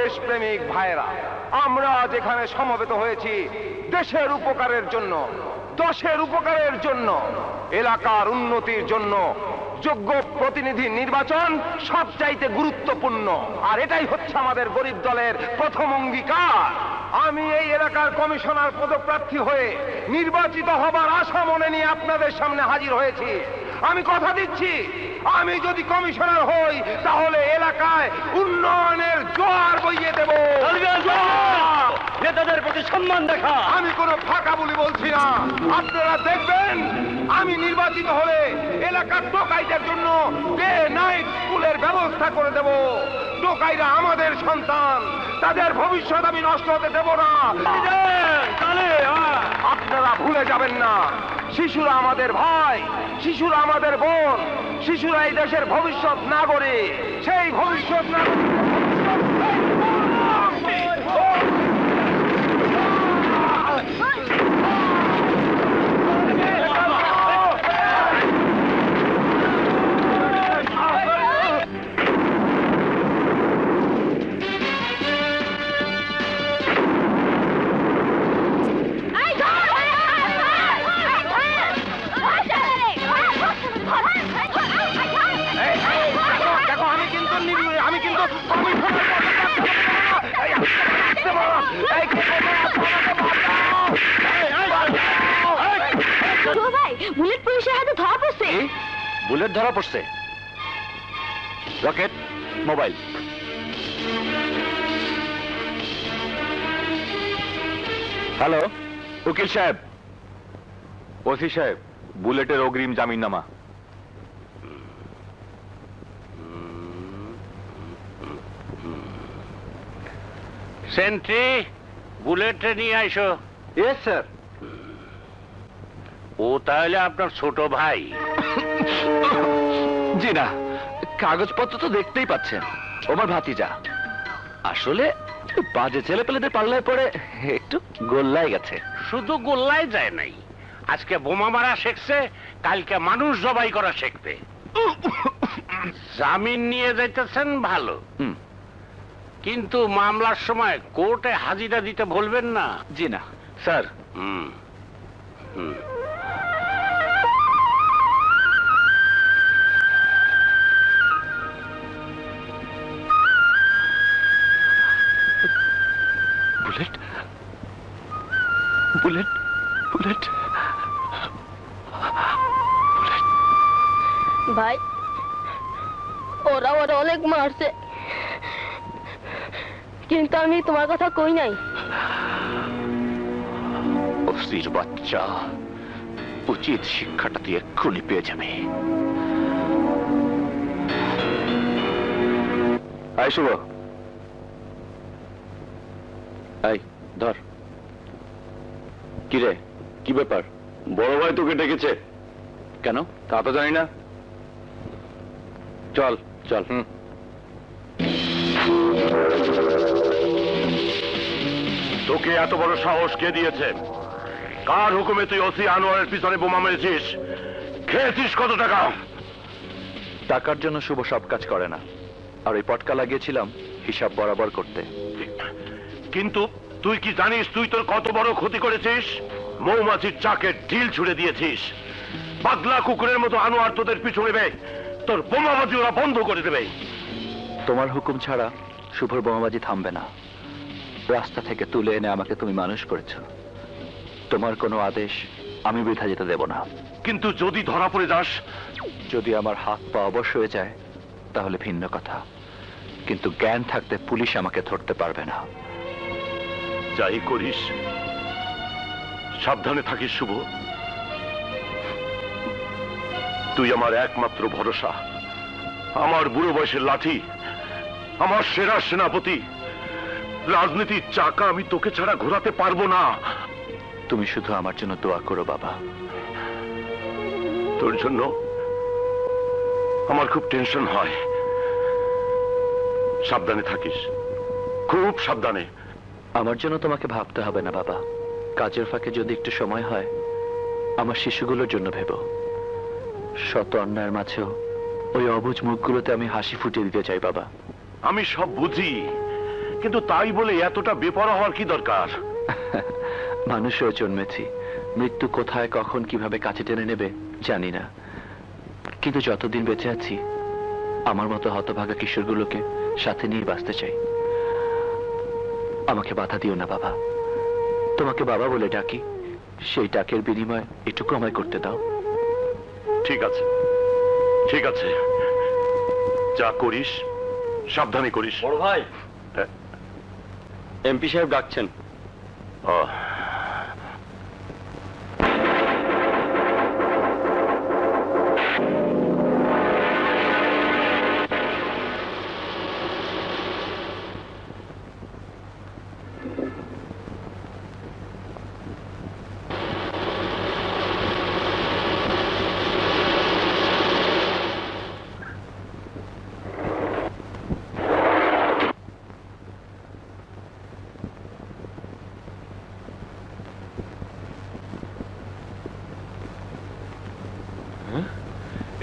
দেশপ্রেমিক ভাইরা, আমরা যেখানে সমবেত হয়েছি দেশের উপকারের জন্য, দশের উপকারের জন্য, এলাকার উন্নতির জন্য যোগ্য প্রতিনিধি নির্বাচন সবচাইতে গুরুত্বপূর্ণ। আর এটাই হচ্ছে আমাদের গরিব দলের প্রথম অঙ্গীকার। আমি এই এলাকার কমিশনার পদপ্রার্থী হয়ে নির্বাচিত হবার আশা মনে নিয়ে আপনাদের সামনে হাজির হয়েছি। আমি কথা দিচ্ছি, আমি যদি কমিশনার হই তাহলে এলাকায় উন্নয়নের জোয়ার বইয়ে দেব। নেতাদের প্রতি সম্মান দেখা। আমি কোনো ফাঁকা বলি বলছি না, আপনারা দেখবেন আমি নির্বাচিত হলে এলাকার টোকাইদের জন্য ডে নাইট স্কুলের ব্যবস্থা করে দেব। টোকাইরা আমাদের সন্তান, তাদের ভবিষ্যৎ আমি নষ্ট হতে দেব না। আপনারা ভুলে যাবেন না, শিশুরা আমাদের ভাই, শিশুরা আমাদের বোন, শিশুরা এই দেশের ভবিষ্যৎ নাগরিক। সেই ভবিষ্যৎ নাগরিক বুলেট পুলিশের হাতে ধরা পড়ছে। বুলেট ধরা পড়ছে? Rocket, mobile. হ্যালো, উকিল সাহেব। ওসি সাহেব, বুলেটের অগ্রিম জামিননামা। সেন্ট্রি, বুলেটে নিয়ে আইসো। Yes sir. ও তাহলে আপনার ছোট ভাই? জি না, কাগজপত্র তো দেখতেই পাচ্ছেন, আমার ভাতিজা। আসলে বাজে ছেলে পেলেদের পাল্লায় পড়ে একটু গোল্লায় গেছে। শুধু গোল্লায় যায় নাই, আজকে বোমা মারা শিখছে, কালকে মানুষ জবাই করা শিখবে। জামিন নিয়ে যাইতেছেন ভালো, কিন্তু মামলার সময় কোর্টে হাজিরা দিতে ভুলবেন না। জি না স্যার। হুম হুম। Bullet, bullet, bullet, bullet. ভাই, ওরা অনেক মারছে, কিন্তু আমি তোমার কথা কই নাই। অস্থির বাচ্চা, উচিত শিক্ষাটা তুই এক্ষুনি পেয়ে যাবে। আয় শুভ, আয় ধর। কিরে, কি ব্যাপার? বড় ভাই তোকে ডেকেছে কেন? তা তো জানি না। চল চল। তোকে এত বড় সাহস কে দিয়েছে? কার হুকুমে তুই ওসি আনোয়ারের পিছনে বোমা মেরেছিস? খেয়েছিস কত টাকা? টাকার জন্য শুভ সব কাজ করে না, আর ওই পটকা লাগিয়েছিলাম হিসাব বরাবর করতে। কিন্তু তুই কি জানিস তুই তোর কত বড় ক্ষতি করেছিস? মৌমাছির চাকে ঢিল ছুড়ে দিয়েছিস। পাগলা কুকুরের মতো আনোয়ার তোদের পিছু নেবে, তোর বোমাবাজি ওরা বন্ধ করে দেবে। তোমার হুকুম ছাড়া শুভর বোমাবাজি থামবে না। রাস্তা থেকে তুলে এনে আমাকে তুমি মানুষ করেছো, তোমার কোনো আদেশ আমি বৃথা যেতে দেব না। কিন্তু যদি ধরা পড়ে যাস? যদি আমার হাত পা অবশ হয়ে যায় তাহলে ভিন্ন কথা, কিন্তু জ্ঞান থাকতে পুলিশ আমাকে ধরতে পারবে না। যাই করিস সাবধানে থাকিস শুভ। তুই আমার একমাত্র ভরসা, আমার বুড়ো বয়সের লাঠি, আমার সেরা সেনাপতি। রাজনীতির চাকা আমি তোকে ছাড়া ঘোরাতে পারবো না। তুমি শুধু আমার জন্য দোয়া করো বাবা। তোর জন্য আমার খুব টেনশন হয়। সাবধানে থাকিস, খুব সাবধানে। আমার জন্য তোমাকে ভাবতে হবে না বাবা। কাজের ফাঁকে যদি একটু সময় হয় আমার শিশুগুলোর জন্য ভেবো। শত অন্যায়ের মাঝেও ওই অবুঝ মুখগুলোতে আমি হাসি ফুটিয়ে দিতে চাই বাবা। আমি সব বুঝি, কিন্তু তাই বলে এতটা বেপরোয়া হওয়ার কি দরকার? মানুষ হয়ে জন্মেছি, মৃত্যু কোথায় কখন কিভাবে কাছে টেনে নেবে জানি না, কিন্তু যতদিন বেঁচে আছি আমার মতো হতভাগা কিশোরগুলোকে সাথে নিয়ে বাঁচতে চাই। আমাকে বাধা দিও না বাবা, তোমাকে বাবা বলে ডাকি, সেই ডাকের বিনিময়ে একটু আমায় করতে দাও। ঠিক আছে, ঠিক আছে, যা করিস সাবধানে করিস। বড় ভাই, হ্যাঁ। এমপি সাহেব ডাকছেন। ও,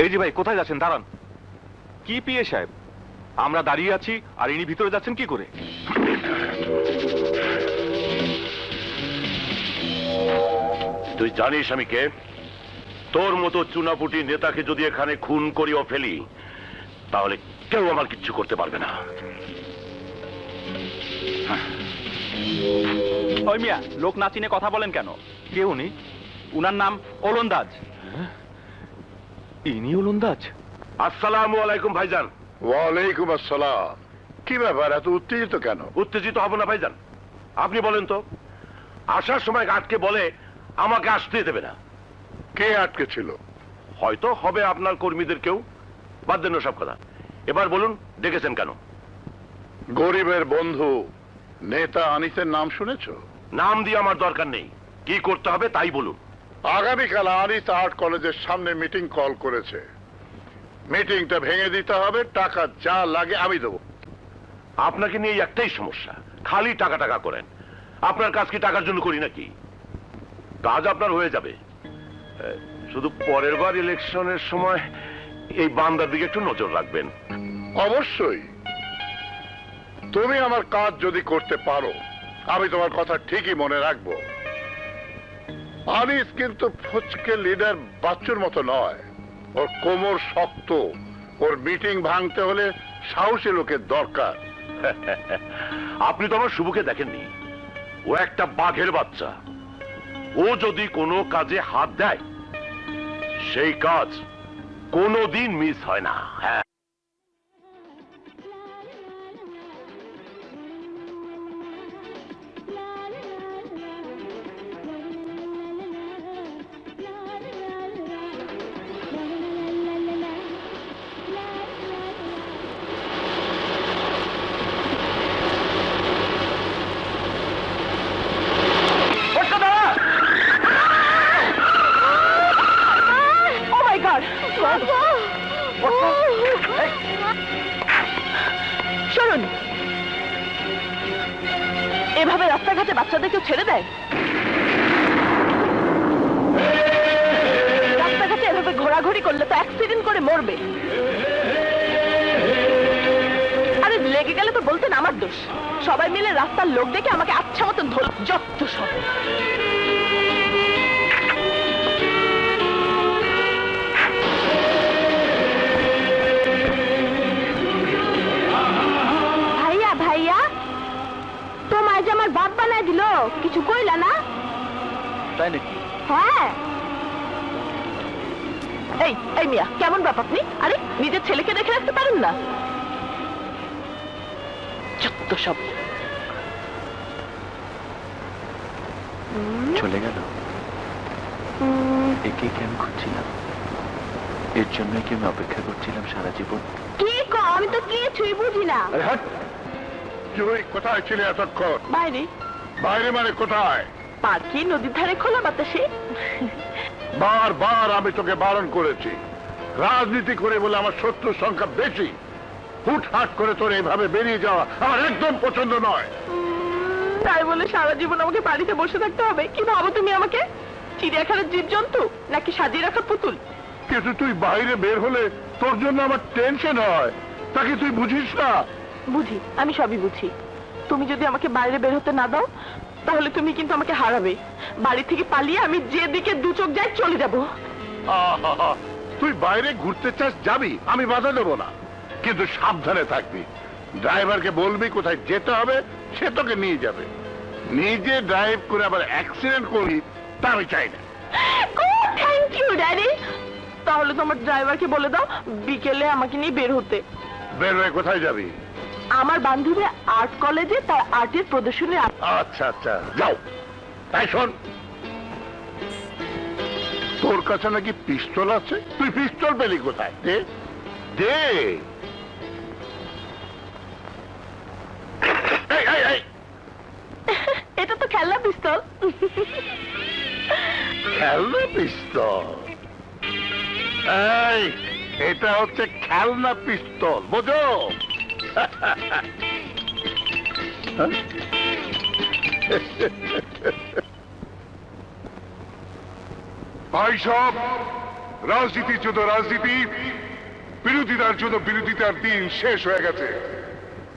এই যে ভাই, কোথায় যাচ্ছেন? দাঁড়ান। কি পিএ সাহেব, আমরা দাঁড়িয়ে আছি আর ইনি ভিতরে যাচ্ছেন কি করে? তুই জানিস আমি কে? তোর মতো চুনাপুটি নেতাকে যদি এখানে খুন করিও ফেলি, তাহলে কেউ আমার কিচ্ছু করতে পারবে না। ওই মিয়া, লোক না চিনে কথা বলেন কেন? কে উনি? উনার নাম ওলন্দাজ। ইনি ওলন্দাজ? আসসালামু আলাইকুম ভাইজান। ওয়ালাইকুম আসসালাম। কি ব্যাপার, এত উত্তেজিত কেন? উত্তেজিত হব না ভাইজান। আপনি বলেন তো, আসার সময় আটকে বলে আমাকে আসতে দেবে না। কে আটকে ছিল? হয়তো হবে আপনার কর্মীদের কেউ। বাদ দেন সব কথা, এবার বলুন ডেকেছেন কেন? গরিবের বন্ধু নেতা আনিসের নাম শুনেছ? নাম দিয়ে আমার দরকার নেই, কি করতে হবে তাই বলুন। আগামীকাল আনিস আর্ট কলেজের সামনে মিটিং কল করেছে। মিটিংটা ভেঙে দিতে হবে, টাকা যা লাগে আমি দেবো। আপনাকে নিয়ে একটাই সমস্যা, খালি টাকা টাকা করেন। আপনার কাজ কি টাকার জন্য করি নাকি? কাজ আপনার হয়ে যাবে, শুধু পরের বার ইলেকশনের সময় এই বান্দার দিকে একটু নজর রাখবেন। অবশ্যই, তুমি আমার কাজ যদি করতে পারো আমি তোমার কথা ঠিকই মনে রাখবো। আনিস কিন্তু ফুচকে লিডার বাচ্চুর মতো নয়, ওর কোমর শক্ত। ওর মিটিং ভাঙতে হলে সাহসী লোকের দরকার। আপনি তো আমার শুভকে দেখেননি, ও একটা বাঘের বাচ্চা। ও যদি কোনো কাজে হাত দেয় সেই কাজ কোনোদিন মিস হয় না। হ্যাঁ, শুনুন, এভাবে রাস্তাঘাটে বাচ্চাদেরকে ছেড়ে দেয়? রাস্তাঘাটে এভাবে ঘোরাঘুরি করলে তো অ্যাক্সিডেন্ট করে মরবে। আরে লেগে গেলে তো বলতেন আমার দোষ। সবাই মিলে রাস্তার লোক দেখে আমাকে আচ্ছা মতন ধরল, যত সব। তোমার যে আমার বাপ বানায় দিল, কিছু কইলা না? তাই নাকি? হ্যাঁ। এই এই মিয়া, কেমন বাপ আপনি? আরে নিজের ছেলেকে দেখে রাখতে পারেন না? যত সব। চলে গেল, একে কি আমি খুঁজছিলাম? এর জন্যই কি আমি অপেক্ষা করছিলাম সারা জীবন? কি কো? আমি তো কিছুই বুঝি না। আরে হাট! তুই কোথায় ছিলে এতক্ষণ? বাইরে। বাইরে মানে কোথায়? পার্কে, নদীর ধারে, খোলা বাতাসে। বারবার আমি তোকে বারণ করেছি, রাজনীতি করে বলে আমার শত্রুর সংখ্যা বেশি। হুটহাট করে তোর এইভাবে বেরিয়ে যাওয়া আমার একদম পছন্দ নয়। তাই বলে সারা জীবন আমাকে বাড়িতে বসে থাকতে হবে? কি ভাবো তুমি আমাকে? চিড়িয়াখানার জীবজন্তু নাকি সাজিয়ে রাখা পুতুল? কিন্তু তুই বাইরে বের হলে তোর জন্য আমার টেনশন হয়, তাকে তুই বুঝিস না? বুঝি, আমি সবই বুঝি। তুমি যদি আমাকে বাইরে বের হতে না দাও তাহলে তুমি কিন্তু আমাকে হারাবে। বাড়ি থেকে পালিয়ে আমি যেদিকে দু চোখ যাই চলে যাব। আহা, তুই বাইরে ঘুরতে চাস যাবি, আমি বাধা দেবো না, কিন্তু সাবধানে থাকবি। ড্রাইভারকে বলবি কোথায় যেতে হবে, সে তোকে নিয়ে যাবে। নিজে ড্রাইভ করে আবার অ্যাক্সিডেন্ট করবি তা আমি চাই না। Thank you daddy. তাহলে তোমার ড্রাইভারকে বলে দাও বিকেলে আমাকে নিয়ে বের হতে। বের হয়ে কোথায় যাবি? আমার বান্ধবী আর্ট কলেজে তার আর্টের প্রদর্শনী। আচ্ছা আচ্ছা, যাও। তাই শোন, তোর কাছে নাকি পিস্তল আছে, তুই পিস্তল পেলি কোথায়? দে দে। এই, এই, এই, এটা তো খেলনা পিস্তল। খেলনা পিস্তল? এই, এটা হচ্ছে খেলনা পিস্তল, বোঝো? ভাই সব, রাজনীতির জন্য রাজনীতি, বিরোধিতার জন্য বিরোধিতার দিন শেষ হয়ে গেছে।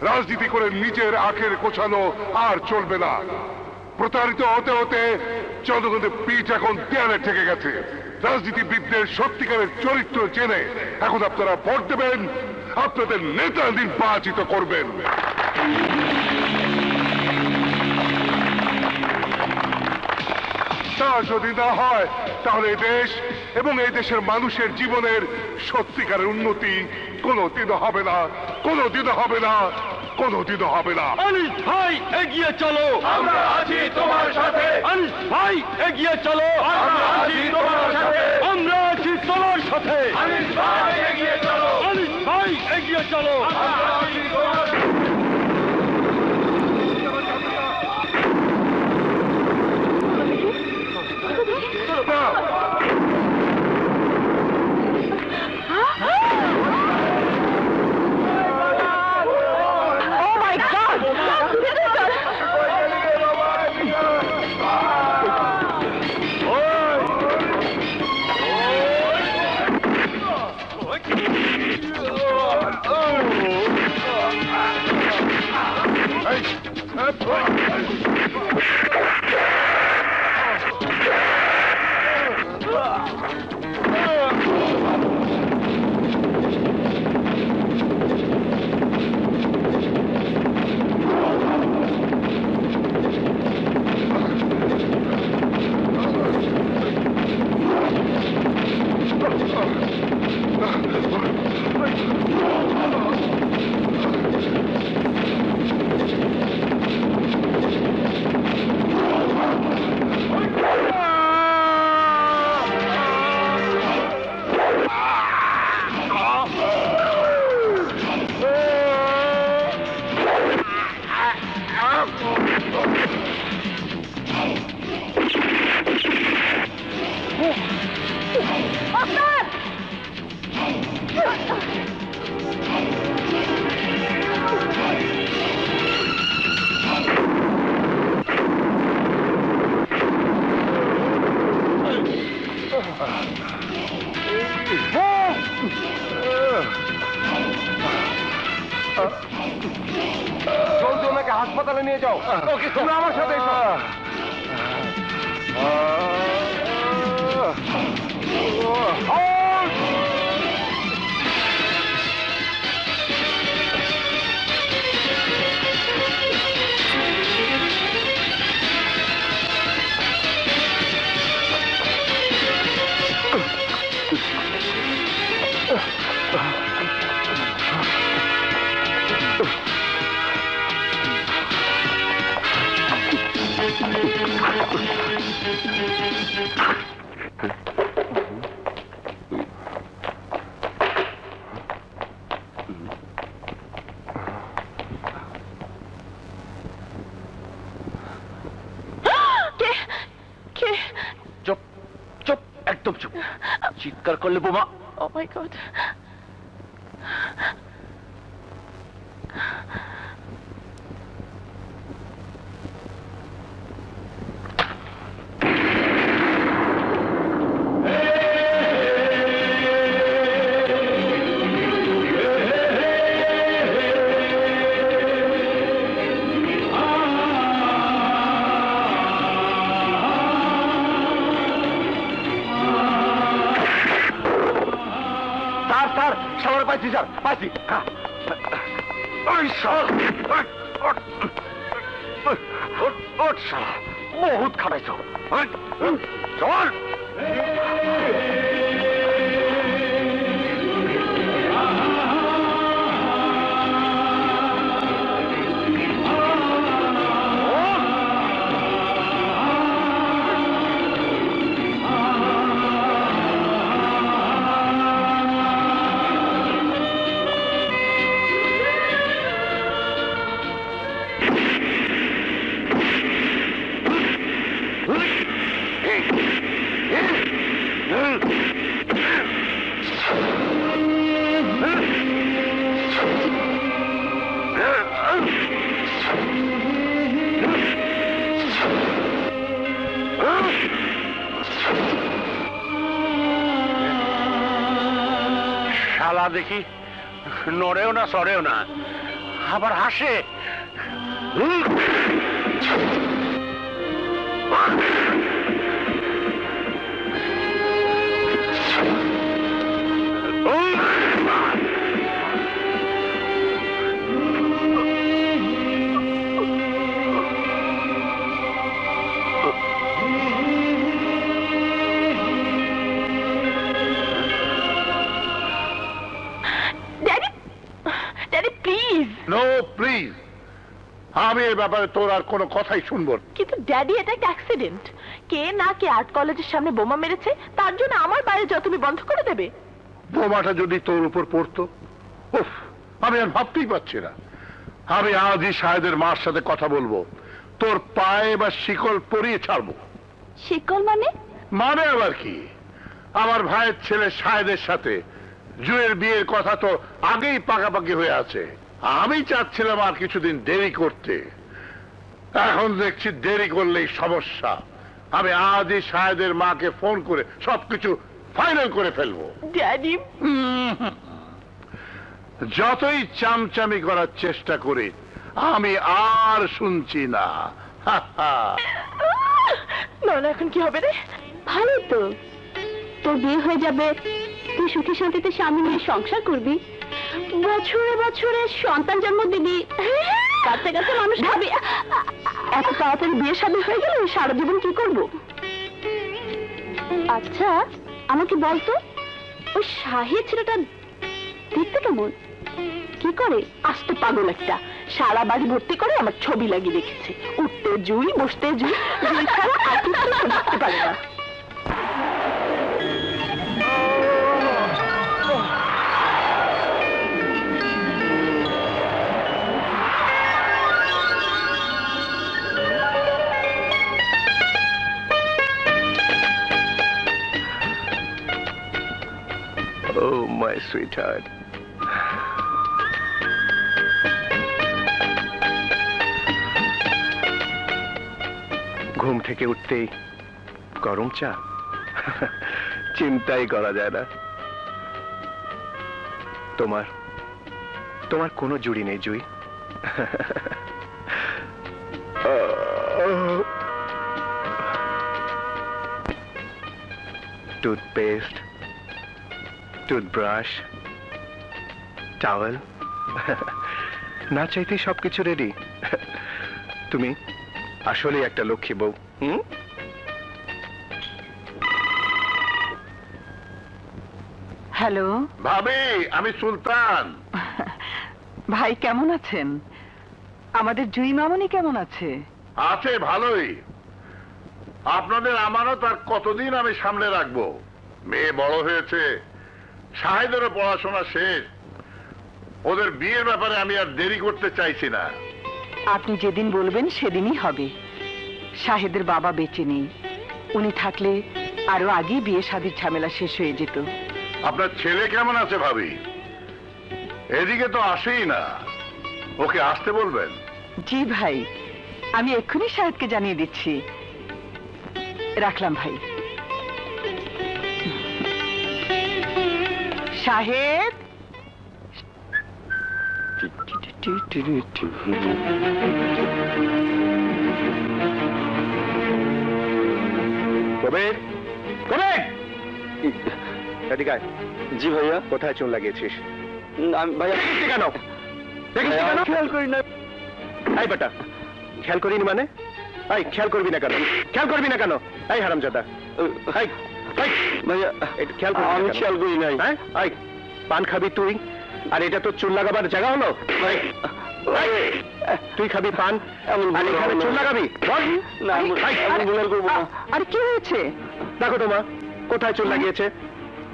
রাজনীতি করে নিজের আখের গোছানো আর চলবে না। প্রতারিত হতে হতে জনগণের পিঠ এখন দেয়ালে ঠেকে গেছে। রাজনীতিবিদদের সত্যিকারের চরিত্র জেনে এখন আপনারা ভোট দেবেন, আপনাদের নেতা নির্বাচিত করবেন। তা যদি না হয় তাহলে এই দেশ এবং এই দেশের মানুষের জীবনের সত্যিকারের উন্নতি কোনোদিনও হবে না, কোনোদিনও হবে না, কোনোদিনও হবে না। আনিস ভাই এগিয়ে চলো, আমরা আছি তোমার সাথে। আনিস ভাই এগিয়ে চলো, আমরা আছি তোমার সাথে। আমরা আছি তোমার সাথে। আনিস ভাই এগিয়ে চলো। আনিস ভাই এগিয়ে চলো। আমরা আছি তোমার সাথে। Oh my God! জলদি ওনাকে হাসপাতালে নিয়ে যাও। ওকে, তুমি আমার সাথে এসো। চুপ চুপ, একদম চুপ। চিৎকার করলে বোমা। Oh my God! স্যার শালার পাইছি স্যার পাইছি ওট শালা বহুত খাটাইছ চল শালা দেখি নড়েও না সরেও না, আবার হাসে। Daddy, daddy please. No please, আমি এই ব্যাপারে তোর আর কোনো কথাই শুনবো না। কিন্তু ড্যাডি এটা একটা অ্যাক্সিডেন্ট। কে না কে আর্ট কলেজের সামনে বোমা মেরেছে, তার জন্য আমার বাইরে যাও তুমি বন্ধ করে দেবে? বোমাটা যদি তোর উপর পড়তো, উফ, আমি আর ভাবতেই পারছি না। আমি আজই শাহেদের মার সাথে কথা বলবো, তোর পায়ে বা শিকল পরিয়ে ছাড়বো। শিকল মানে? মানে আবার কি, আমার ভাইয়ের ছেলে শাহেদের সাথে জুয়ের বিয়ের কথা তো আগেই পাকাপাকি হয়ে আছে। আমি চাচ্ছিলাম আর কিছুদিন দেরি করতে, এখন দেখছি দেরি করলেই সমস্যা। আমি আজই শাহেদের মাকে ফোন করে সবকিছু ফাইনাল করে ফেলবো। ড্যাডি যতই চামচামি করার চেষ্টা করি, আমি আর শুনছি না। না এখন কি হবে রে? ভালো তো, তোর বিয়ে হয়ে যাবে, তুই সুখে শান্তিতে স্বামী নিয়ে সংসার করবি, বছরে বছরে সন্তান জন্ম দিবি, কাছে কাছে মানুষ ভাবি। এত তাড়াতাড়ি বিয়ে শাদী হয়ে গেলে সারা জীবন কি করব? আচ্ছা আমাকে বলতো, ওই শাহিদ ছেলেটা দেখতে কেমন, কি করে? আস্ত পাগল একটা, সারা বাড়ি ভর্তি করে আমার ছবি লাগিয়ে রেখেছে। উঠতে জুই, বসতে জুই, জুই ছাড়া আর কিছু দেখতে পারে না। Oh, my sweetheart. ঘুম থেকে উঠতেই গরম চা, চিন্তাই করা যায় না। তোমার কোনো জুড়ি নেই জুই। টুথপেস্ট, টুথব্রাশ, টাওয়েল, না চাইতেই সবকিছু রেডি। তুমি আসলে একটা লক্ষ্মী বউ। হ্যালো ভাবি, আমি সুলতান। ভাই কেমন আছেন? আমাদের জুই মামনি কেমন আছে? আছে ভালোই। আপনাদের আমানত আর কতদিন আমি সামনে রাখবো? মেয়ে বড় হয়েছে, শাহেদেরও পড়াশোনা শেষ, ওদের বিয়ের ব্যাপারে আমি আর দেরি করতে চাইছি না। আপনি যেদিন বলবেন সেদিনই হবে। শাহেদের বাবা বেঁচে নেই, উনি থাকলে আরো আগেই বিয়ে শাদীর ঝামেলা শেষ হয়ে যেত। আপনার ছেলে কেমন আছে ভাবি? এদিকে তো আসেই না, ওকে আসতে বলবেন। জি ভাই, আমি এক্ষুনি শাহেদকে জানিয়ে দিচ্ছি। রাখলাম ভাই। শাহেদ, কবির, কবির! এদিকে আয়। জি ভাইয়া। কোথায় চুন লাগিয়েছিস? ভাইয়া কেন দেখিস কেন? খেয়াল করি না। এই বেটা, খেয়াল করিনি মানে? এই খেয়াল করবি না কেন? খেয়াল করবি না কেন? এই হারামজাদা, এই এই ভাইয়া এটা খেয়াল করবি না? আমি খেয়াল করি নাই। হ্যাঁ, এই পান খাবি তুই, আর এটা তো চুন লাগাবার জায়গা হলো? এই, এই, তুই খাবি পান আর এখানে চুন লাগাবি? বল না, আমি ভুল করবো না। আর কি হয়েছে? দেখো তোমা, কোথায় চুন লাগিয়েছে?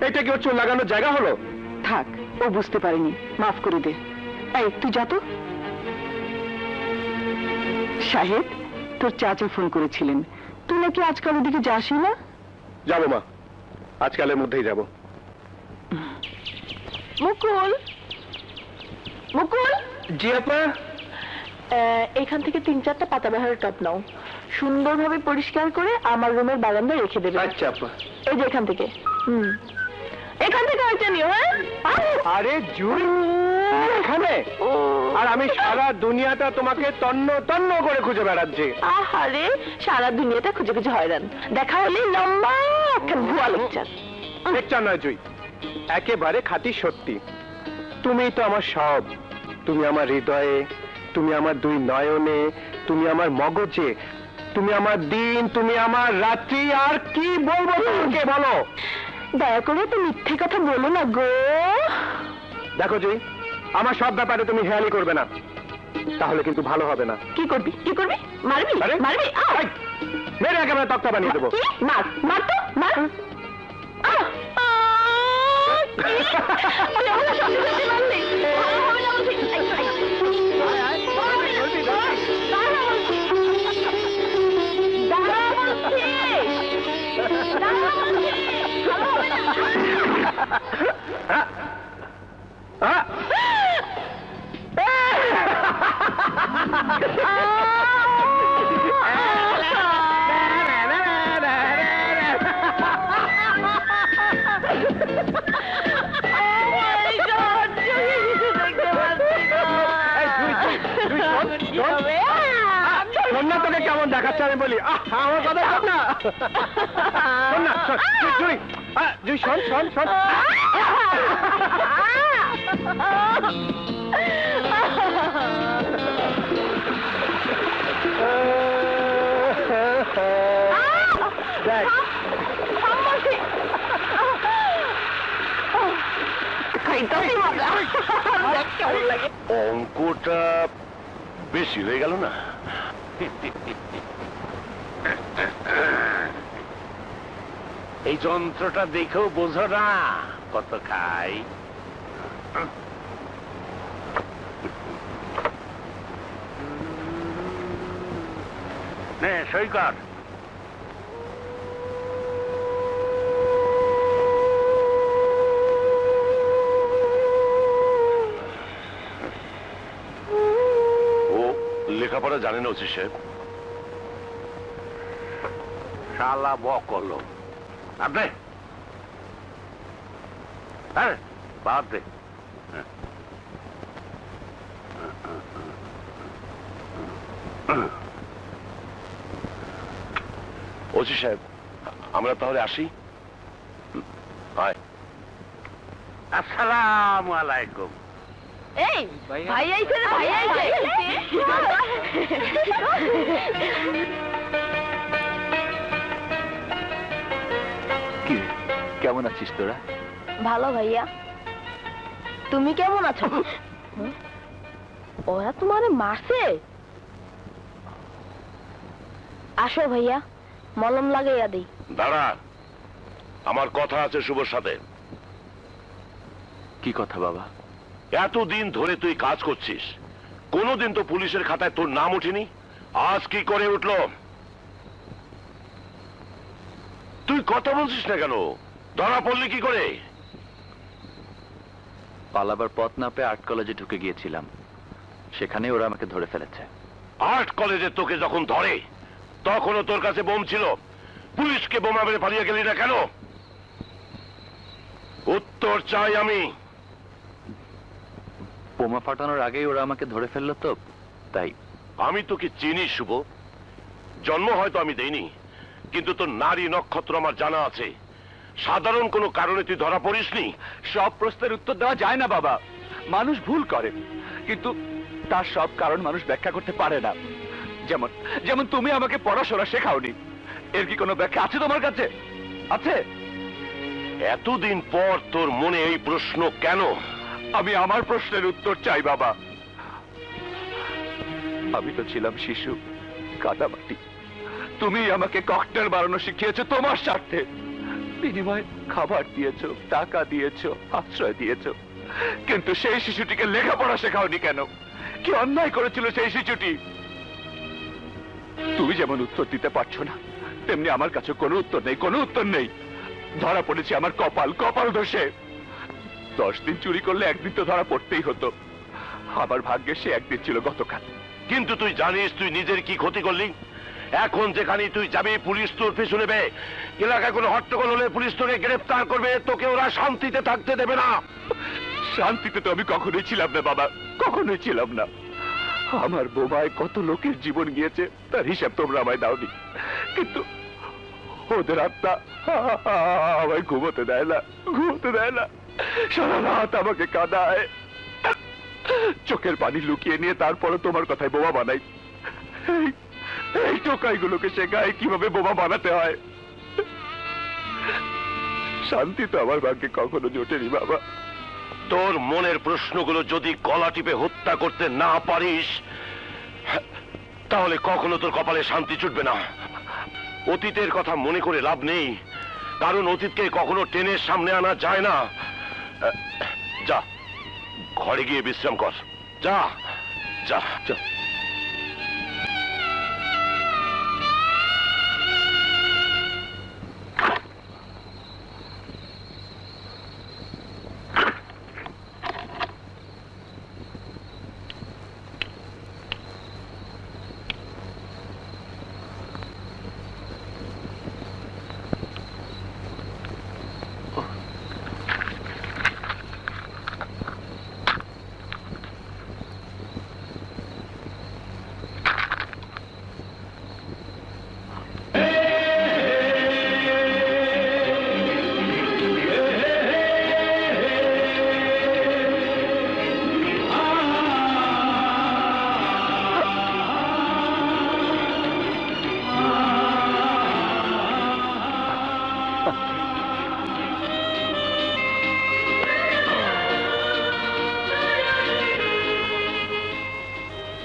এটা কি ওর চুন লাগানোর জায়গা হলো? থাক, ও বুঝতে পারেনি, মাফ করে দে। এই তুই যা তো। শাহেদ, তোর চাচা ফোন করেছিলেন, তুই নাকি আজকাল ওদিকে যাসই না? যাবো মা, আজকালের মধ্যেই যাবো। মুকুল, মুকুল, জি আপা। এখান থেকে 3-4টা পাতাবাহারের টপ নাও, সুন্দরভাবে পরিষ্কার করে আমার রুমের বারান্দায় রেখে দেবে। আচ্ছা আপা। এই যে এখান থেকে। এখান থেকে ওইটা নিও। হ্যাঁ, আরে জুই, এখানে? আর আমি সারা দুনিয়াটা তোমাকে তন্ন তন্ন করে খুঁজে বেড়াচ্ছি। আহারে, সারা দুনিয়াটা খুঁজে খুঁজে হয়রান, দেখা হলেই লম্বা একটা ভুয়া লেকচার। লেকচার নয় জুই, একেবারে খাঁটি সত্যি। তুমি তো আমার সব, তুমি আমার হৃদয়ে, তুমি আমার দুই নয়নে, তুমি আমার মগজে, তুমি আমার দিন, তুমি আমার রাত্রি। আর কি বলবো তোমাকে, বলো? দয়া করে তো মিথ্যে কথা বলো না গো। দেখো জুই, আমার সব ব্যাপারে তুমি হেয়ালি করবে না, তাহলে কিন্তু ভালো হবে না। কি করবি, কি করবি? মারবি, আরে, মারবি? এই, মেরে একেবারে তক্তা বানিয়ে দেবো। কি? মার, মার তো, মার। তোকে কেমন দেখাচ্ছে আমি বলি, আমার কথা শোন না, শোন না, জুই, জুই শোন শোন শোন। দেখ, অঙ্কটা বেশি হয়ে গেল না? এই যন্ত্রটা দেখেও বোঝো না কত খাই। নে সই কর। ও লেখাপড়া জানে না ওসি সাহেব। শালা বকল আপনি, হ্যাঁ বাদ দে। ওসি সাহেব, আমরা তাহলে আসি? হায়, আসসালামু আলাইকুম। এই ভাই আইছে রে, ভাই আইছে। কি রে, কেমন আছিস তোরা? ভালো ভাইয়া, তুমি কেমন আছো? ওরা তোমারে মারছে? আসো ভাইয়া, মলম লাগাইয়া দেই। দাঁড়া, আমার কথা আছে শুভর সাথে। কি কথা বাবা? এতদিন ধরে তুই কাজ করছিস, কোনোদিন তো পুলিশের খাতায় তোর নাম ওঠেনি, আজ কি করে উঠলো? তুই কথা বলছিস না কেন? ধরা পড়লি কি করে? পালাবার পথ না পেয়ে আর্ট কলেজে ঢুকে গিয়েছিলাম, সেখানে ওরা আমাকে ধরে ফেলেছে। আর্ট কলেজে তোকে যখন ধরে তখনও তোর কাছে বোম ছিল, পুলিশকে বোমা মেরে পালিয়ে গেলি না কেন? উত্তর চাই আমি। বোমা ফাটানোর আগেই ওরা আমাকে ধরে ফেললো তো, তাই। আমি তোকে চিনি শুভ, জন্ম হয়তো আমি দেইনি, কিন্তু তোর নারী নক্ষত্র আমার জানা আছে। সাধারণ কোনো কারণে তুই ধরা পড়িসনি? সব প্রশ্নের উত্তর দেওয়া যায় না বাবা। মানুষ ভুল করে, কিন্তু তার সব কারণ মানুষ ব্যাখ্যা করতে পারে না। যেমন যেমন তুমি আমাকে পড়াশোনা শেখাওনি, এর কি কোনো ব্যাখ্যা আছে তোমার কাছে? আছে? এতদিন পর তোর মনে এই প্রশ্ন কেন? আমি আমার প্রশ্নের উত্তর চাই বাবা। আমি তো ছিলাম শিশু, কাদামাটি। তুমি আমাকে ককটেল বানানো শিখিয়েছো তোমার স্বার্থে। বিনিময়ে খাবার দিয়েছো, টাকা দিয়েছো, আশ্রয় দিয়েছো, কিন্তু সেই শিশুটিকে লেখাপড়া শেখাওনি কেন? কি অন্যায় করেছিল সেই শিশুটি? তুমি যেমন উত্তর দিতে পারছো না, তেমনি আমার কাছে কোনো উত্তর নেই, কোনো উত্তর নেই। ধরা পড়েছে আমার কপাল দোষে। 10 দিন চুরি করলে একদিন তো ধরা পড়তেই হতো। আমার ভাগ্যে সে একদিন ছিল গতকাল। কিন্তু তুই জানিস তুই নিজের কি ক্ষতি করলি? এখন যেখানে তুই যাবি পুলিশ তোর পিছু নেবে। এলাকায় কোনো হট্টগোল হলে পুলিশ তোকে গ্রেফতার করবে, তোকে ওরা শান্তিতে থাকতে দেবে না। শান্তিতে তো আমি কখনোই ছিলাম না বাবা, কখনোই ছিলাম না। আমার বোমায় কত লোকের জীবন গিয়েছে তার হিসাব তোমরা আমায় দাওনি, কিন্তু ওদের আত্মা আমায় ঘুমোতে দেয় না, ঘুমোতে দেয় না। সারা রাত আমাকে কাঁদায়, চোখের পানি লুকিয়ে নিয়ে তারপরে তোমার কথায় বোমা বানাই। এই টোকাইগুলোকে শেখায় কিভাবে বোমা বানাতে হয়। শান্তি তো আমার ভাগ্যে কখনো জোটেনি বাবা। তোর মনের প্রশ্নগুলো যদি গলা টিপে হত্যা করতে না পারিস, তাহলে কখনো তোর কপালে শান্তি জুটবে না। অতীতের কথা মনে করে লাভ নেই, কারণ অতীতকে কখনো টেনের সামনে আনা যায় না। যা, ঘরে গিয়ে বিশ্রাম কর। যা যা যা।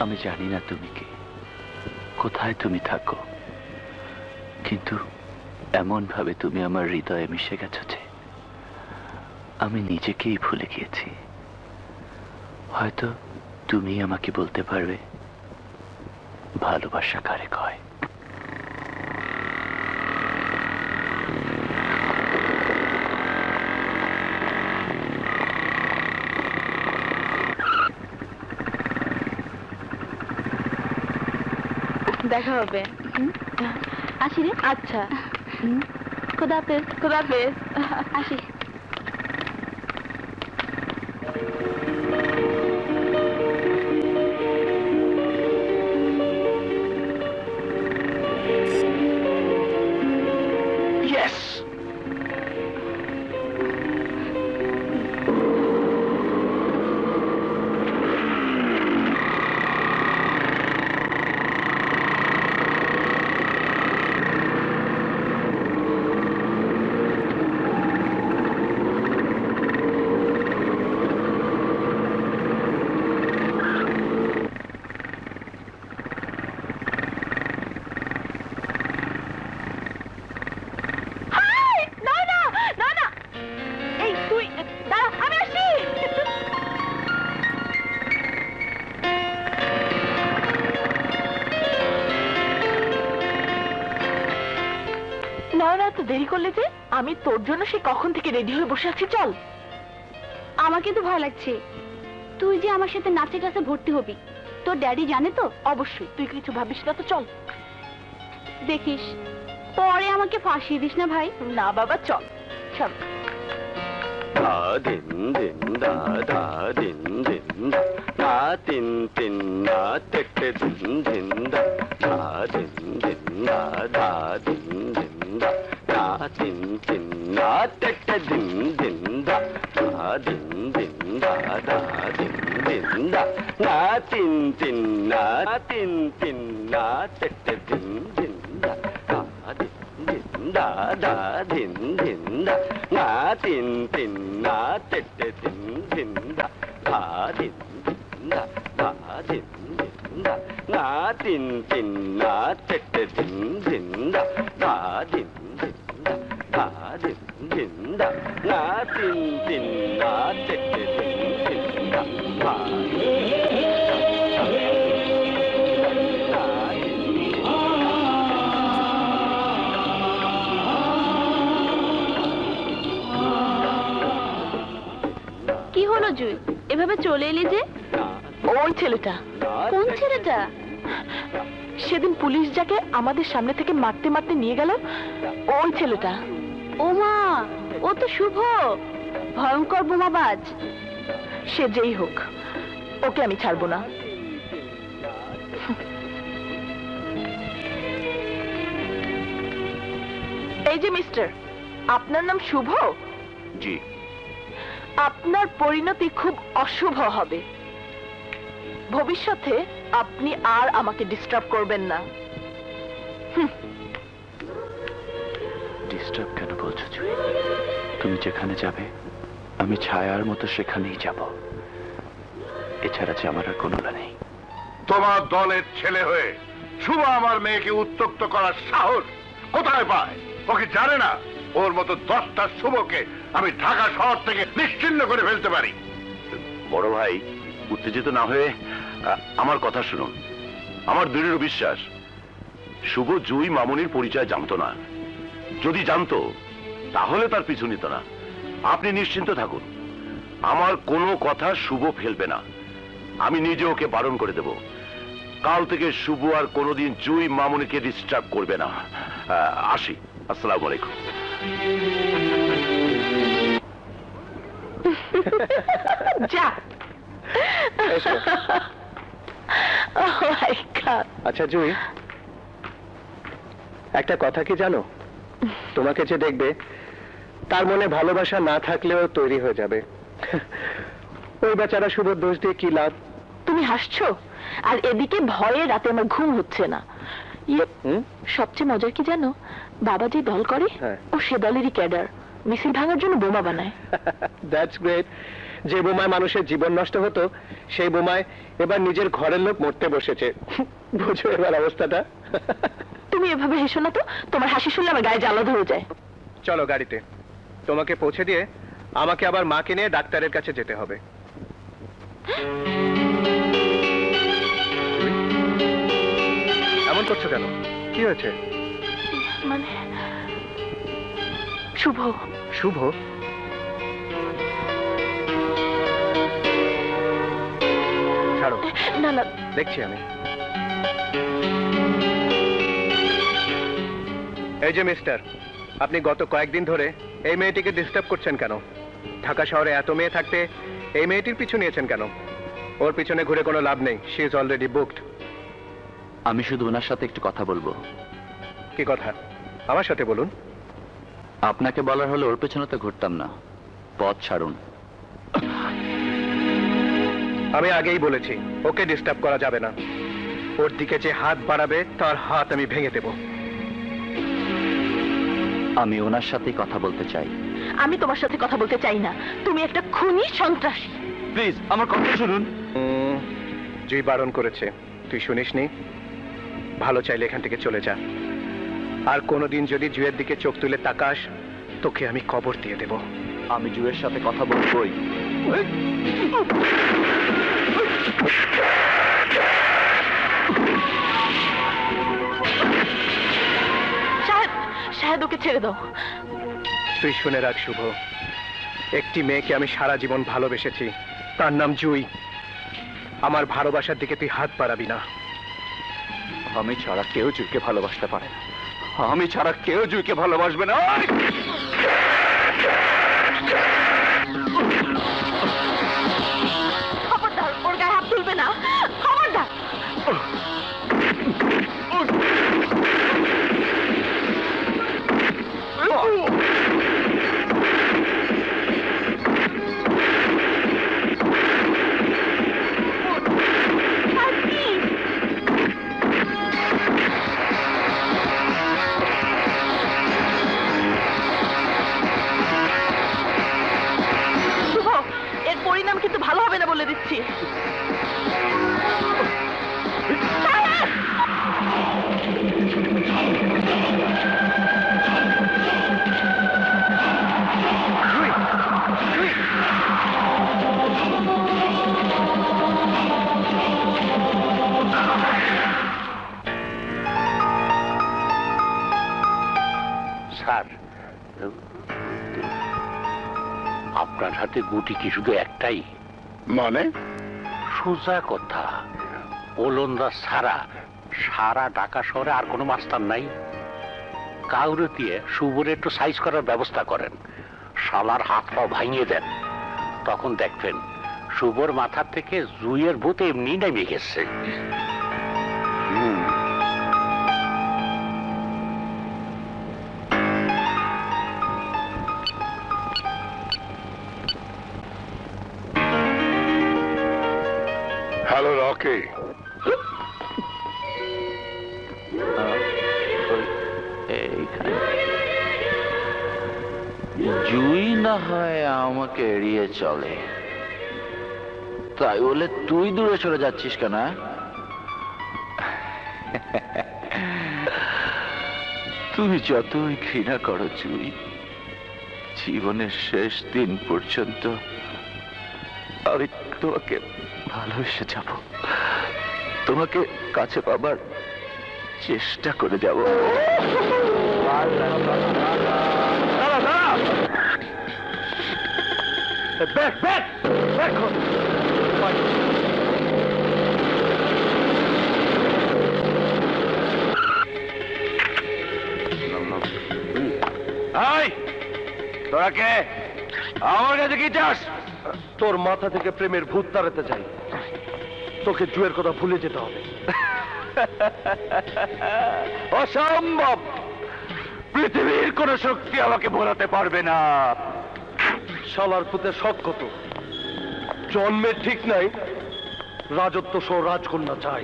আমি জানি না তুমি কে, কোথায় তুমি থাকো, কিন্তু এমন ভাবে তুমি আমার হৃদয়ে মিশে গেছো যে আমি নিজেকেই ভুলে গিয়েছি। হয়তো তুমি আমাকে বলতে পারবে ভালোবাসা কারে কয়। দেখা হবে। আসি রে। আচ্ছা, খোদাফেজ। খোদাফেজ। আসি। দেরি করলে যে? আমি তোর জন্য সে কখন থেকে রেডি হয়ে বসে আছি। চল। আমার কিন্তু ভয় লাগছে। তুই যে আমার সাথে নাচে ক্লাসে ভর্তি হবি, তোর ড্যাডি জানে তো? অবশ্যই। তুই কিছু ভাবিস না তো, চল। দেখিস পরে আমাকে ফাঁসিয়ে দিস না ভাই। না বাবা, চল চল। ধা দিন দিন ধা ধা দিন দিন ধা ধা তিন তিন ধা তেটে দিন দিন ধা ধা দিন দিন ধা ধা দিন দিন ধা ধা তিন তিন না তে তে দিন দিন দা ধা দিন দিন দা ধা দিন দিন দা না তিন তিন না তিন তিন না তে তে দিন দিন দা ধা দিন দিন দা ধা দিন দিন দা না তিন তিন না তে তে দিন দিন দা ধা দিন দিন দা ধা দিন দিন দা না তিন তিন না তে তে দিন দিন দা ধা দিন দিন দা ধা দিন দিন দা না তিন তিন না তে তে দিন দিন দা ধা কি হলো জুই, এভাবে চলে এলি যে? ওই ছেলেটা, কোন ছেলেটা? সেদিন পুলিশ যাকে আমাদের সামনে থেকে মারতে মারতে নিয়ে গেল, ওই ছেলেটা। ও মা, ও তো শুভ, ভয়ঙ্কর বোমাবাজ। সে যেই হোক, ওকে আমি ছাড়বো না। এই যে মিস্টার, আপনার নাম শুভ? জি। আপনার পরিণতি খুব অশুভ হবে। ভবিষ্যতে আপনি আর আমাকে ডিস্টার্ব করবেন না। ডিস্টার্ব কেন বলছো জুই? তুমি যেখানে যাবে আমি ছায়ার মতো সেখানেই যাব। এছাড়া যে আমার আর কোনো নেই। তোমার দলের ছেলে হয়ে শুভ আমার মেয়েকে উত্ত্যক্ত করার সাহস কোথায় পায়? ওকে জানে না ওর মতো 10টা শুভকে আমি ঢাকা শহর থেকে নিশ্চিহ্ন করে ফেলতে পারি? বড় ভাই, উত্তেজিত না হয়ে আমার কথা শুনুন। আমার দৃঢ় বিশ্বাস শুভ জুই মামুনির পরিচয় জানতো না। যদি জানতো তাহলে তার পিছু নিত না। আপনি নিশ্চিন্ত থাকুন, আমার কোনো কথা শুভ ফেলবে না। আমি নিজে ওকে বারণ করে দেব। কাল থেকে শুভ আর কোনোদিন জুই মামুনিকে ডিস্টার্ব করবে না। আসি, আসসালামু আলাইকুম। যা। আচ্ছা জুই, একটা কথা কি জানো? তোমাকে যে দেখবে তার মনে ভালোবাসা না থাকলেও তৈরি হয়ে যাবে। ওই বেচারা শুভ দোষ দিয়ে কি লাভ? তুমি হাসছো, আর এদিকে ভয়ে রাতে আমার ঘুম হচ্ছে না। সবচেয়ে মজার কি জানো? বাবা যে দল করে, ও সে দলেরই ক্যাডার। মিছিল ভাঙার জন্য বোমা বানায়। That's great. যে বোমায় মানুষের জীবন নষ্ট হতো, সেই বোমায় এবার নিজের ঘরের লোক মরতে বসেছে। বুঝো এবার অবস্থাটা? তুমি এভাবে হেসো না তো, তোমার হাসি শুনলে আমার গায়ে জ্বালা ধরে যায়। চলো গাড়িতে, তোমাকে পৌঁছে দিয়ে আমাকে আবার মাকে নিয়ে ডাক্তারের কাছে যেতে হবে। এমন করছো কেন? কি হয়েছে? মানে শুভ। শুভ? ছাড়ো। না না, দেখছি আমি। এই যে মিস্টার, আপনি গত কয়েকদিন ধরে এই মেয়েটিকে ডিস্টার্ব করছেন কেন? ঢাকা শহরে এত মেয়ে থাকতে এই মেয়েটির পিছু নিয়েছেন কেন? ওর পিছনে ঘুরে কোনো লাভ নেই। She is already booked. আমি শুধু ওনার সাথে একটু কথা বলবো। কি কথা? আমার সাথে বলুন। আপনাকে বলার হলে ওর পেছনে তো ঘুরতাম না। পথ ছাড়ুন। আমি আগেই বলেছি ওকে ডিস্টার্ব করা যাবে না। ওর দিকে যে হাত বাড়াবে তার হাত আমি ভেঙে দেব। আমি ওনার সাথেই কথা বলতে চাই। আমি তোমার সাথে কথা বলতে চাই না। তুমি একটা খুনি, সন্ত্রাসী। প্লিজ আমার কথা শুনুন। জুই বারণ করেছে, তুই শুনিসনি? ভালো চাইলে এখান থেকে চলে যা। আর কোনোদিন যদি জুয়ের দিকে চোখ তুলে তাকাস, তোকে আমি কবর দিয়ে দেব। আমি জুয়ের সাথে কথা বলবোই। শাহেদ, ওকে ছেড়ে দাও। তুই শুনে রাখ শুভ, একটি মেয়েকে আমি সারা জীবন ভালোবেসেছি, তার নাম জুই। আমার ভালোবাসার দিকে তুই হাত বাড়াবি না। আমি ছাড়া কেউ জুইকে ভালোবাসতে পারে না। আমি ছাড়া কেউ জুইকে ভালোবাসবে না। খবরদার, ওর গায়ে হাত তুলবে না। খবরদার। বলে দিচ্ছি। স্যার, আপনার হাতে গুটি কি শুধু একটাই? মানে সোজা কথা, ওলন্দাজ ছাড়া সারা ঢাকা শহরে আর কোনো মাস্টার নাই? কাউরে দিয়ে শুভরে একটু সাইজ করার ব্যবস্থা করেন, শালার হাত পাও ভাঙিয়ে দেন, তখন দেখবেন শুভর মাথা থেকে জুইয়ের ভূত এমনি নেমে গেছে। হ্যালো রকি, জুই না হয় আমাকে এড়িয়ে চলে, তাই বলে তুই দূরে সরে যাচ্ছিস কেন? তুমি যতই ঘৃণা করো জুই, জীবনের শেষ দিন পর্যন্ত আমি তোমাকে ভালোবেসে যাব, তোমাকে কাছে পাবার চেষ্টা করে যাব। তোরা কে? আমার কাছে কি চাস? তোর মাথা থেকে প্রেমের ভূত তাড়াতে চাই, তোকে জুয়ের কথা ভুলে যেতে হবে। অসম্ভব, পৃথিবীর কোন শক্তি আমাকে ভোলাতে পারবে না। শালার পুতে শখ কত, জন্মের ঠিক নাই, রাজত্ব সহ রাজকন্যা চাই।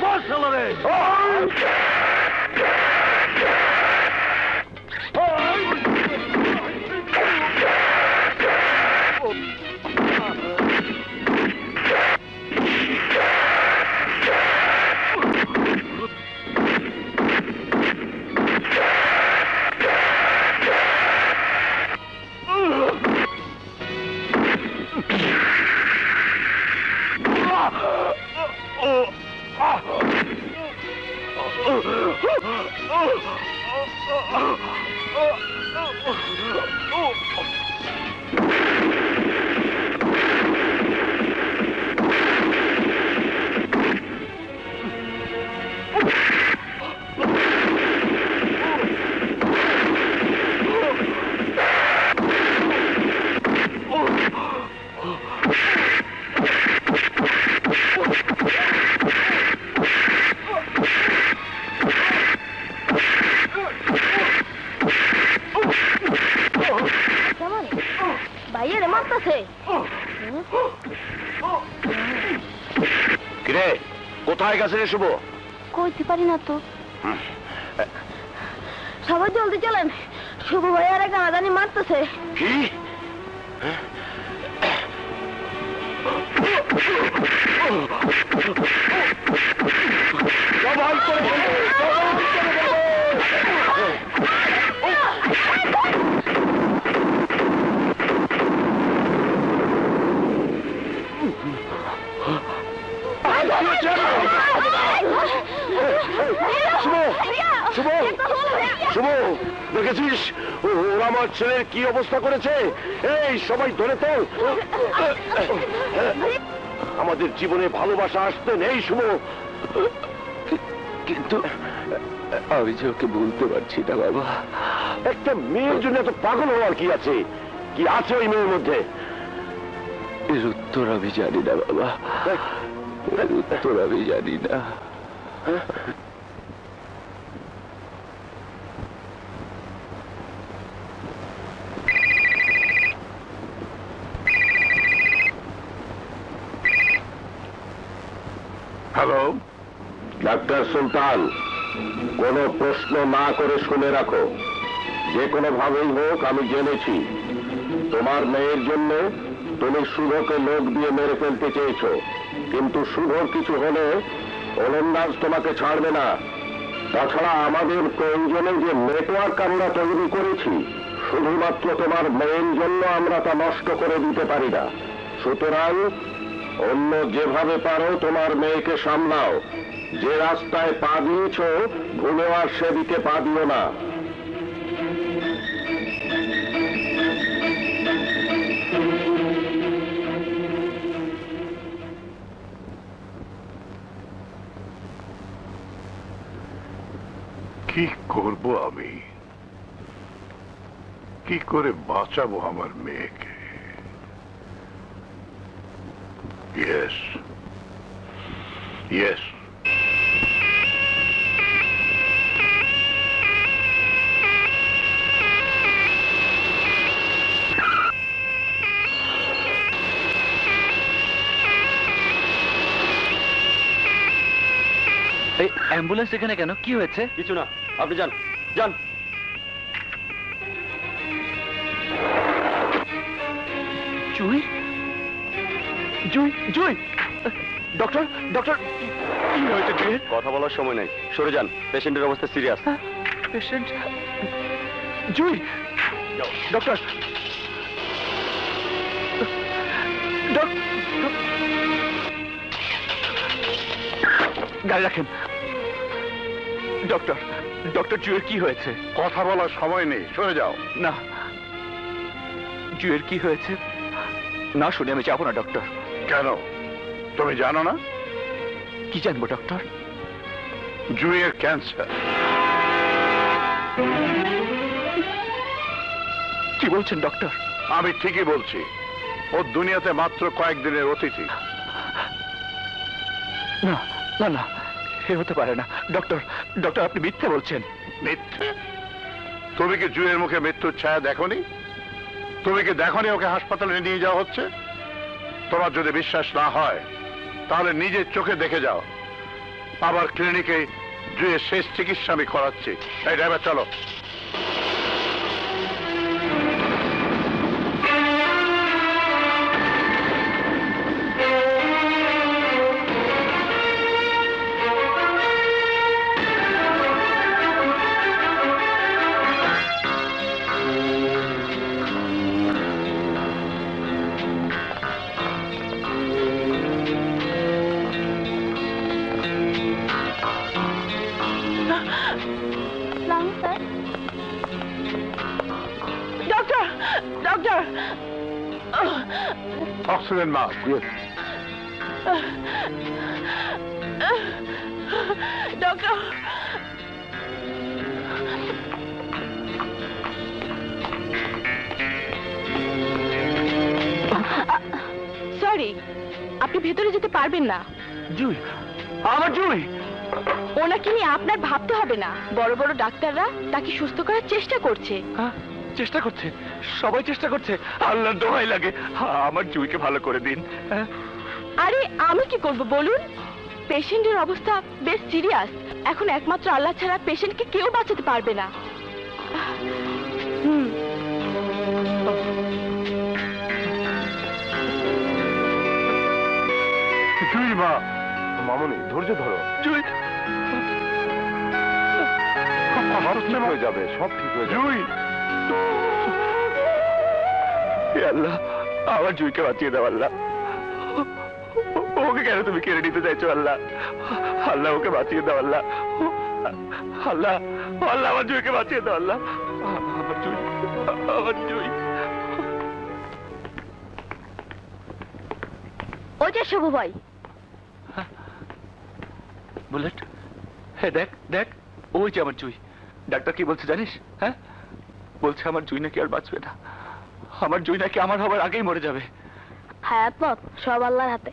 বস শালারে! কিরে, কোথায় গেছে রে শুভ? কইতে পারি না তো। সবাই জলদি চলেন, শুভ ভাইয়ারা গানাদানি মারতেছে। কি? শুভ, দেখেছিস ওরা আমার ছেলের কি অবস্থা করেছে? এই সবাই ধরে তো, আমাদের জীবনে ভালোবাসা আসতে নেই শুভ, কিন্তু আমি যে ওকে বলতে পারছি না বাবা। একটা মেয়ের জন্য এত পাগল হওয়ার কি আছে? কি আছে ওই মেয়ের মধ্যে? এর উত্তর আমি জানি না বাবা, এর উত্তর আমি জানি না। হ্যালো, ডাক্তার সুলতান, কোনো প্রশ্ন না করে শুনে রাখো, যে কোনো ভাবেই হোক আমি জেনেছি তোমার মেয়ের জন্য তুমি শুভকে লোক দিয়ে মেরে ফেলতে চেয়েছো, কিন্তু শুভর কিছু হলে ওলন্দাজ তোমাকে ছাড়বে না। তাছাড়া আমাদের প্রয়োজনে যে নেটওয়ার্ক আমরা তৈরি করেছি, শুধুমাত্র তোমার মেয়ের জন্য আমরা তা নষ্ট করে দিতে পারি না। সুতরাং অন্য যেভাবে পারো তোমার মেয়েকে সামলাও। যে রাস্তায় পা দিয়েছ ভুলেও আর সেদিকে পা দিও না। কি করব আমি? কি করে বাঁচাবো আমার মেয়েকে? ইয়েস ইয়েস, এই অ্যাম্বুলেন্স এখানে কেন? কি হয়েছে? কিছু না, আপনি যান যান। জুই, জুই, জুই! ডক্টর, ডক্টর, কি হয়েছে জুইয়ের? কথা বলার সময় নেই, সরে যান, পেশেন্টের অবস্থা সিরিয়াস। পেশেন্ট? জুই! ডক্টর! গাড়ি রাখেন। ডক্টর, ডক্টর, জুয়ের কি হয়েছে? কথা বলার সময় নেই, সরে যাও। না, জুয়ের কি হয়েছে না শুনে আমি যাবো না ডক্টর। কেন, তুমি জানো না? কি জানবো ডক্টর? জুঁইয়ের ক্যান্সার। কি বলছেন ডক্টর? আমি ঠিকই বলছি, ও দুনিয়াতে মাত্র কয়েকদিনের অতিথি। না না না, এ হতে পারে না ডক্টর। ডক্টর, আপনি মিথ্যে বলছেন। মিথ্যে? তুমি কি জুঁইয়ের মুখে মৃত্যুর ছায়া দেখোনি? তুমি কি দেখোনি ওকে হাসপাতালে নিয়ে যাওয়া হচ্ছে? তোমার যদি বিশ্বাস না হয় তাহলে নিজের চোখে দেখে যাও। আবার ক্লিনিকে জুঁইয়ের শেষ চিকিৎসা আমি করাচ্ছি। এই ড্রাইভার, চলো। Sir, doctor, doctor! Oxygen mask. Doctor! Sorry, আপনি ভেতরে যেতে পারবেন না। জুই, আমার জুই! ওনাকে নিয়ে আপনার ভাবতে হবে না। বড় বড় ডাক্তাররা তাকে সুস্থ করার চেষ্টা করছে। হ্যাঁ, চেষ্টা করছে, সবাই চেষ্টা করছে। আল্লাহর দোহাই লাগে, আমার জুইকে ভালো করে দিন। হ্যাঁ? আরে আমি কি করব বলুন? পেশেন্টের অবস্থা বেশ সিরিয়াস। এখন একমাত্র আল্লাহ ছাড়া পেশেন্টকে কেউ বাঁচাতে পারবে না। হুম। জুঁই মা, মামনি ধৈর্য ধরো। জুই! সব ঠিক হয়ে যাবে, সব ঠিক হয়ে যাবে। জুঁই, হে আল্লাহ, আমার জুইকে বাঁচিয়ে দাও আল্লাহ। ওকে কেন তুমি কেড়ে নিতে চাইছো আল্লাহ? আল্লাহ, ওকে বাঁচিয়ে দাও আল্লাহ। আল্লাহ, আল্লাহ, আমার জুইকে বাঁচিয়ে দাও আল্লাহ। আমার জুই, আমার জুই। ওই যে শুভ ভাই। বুলেট, হ্যাঁ দেখ দেখ, ওই যে আমার জুই। ডাক্তার কি বলছে জানিস? হ্যাঁ, বলছে আমার জুই নাকি আর বাঁচবে না। আমার জুই নাকি আমার হবার আগেই মরে যাবে। হায়াত পথ সব আল্লাহর হাতে।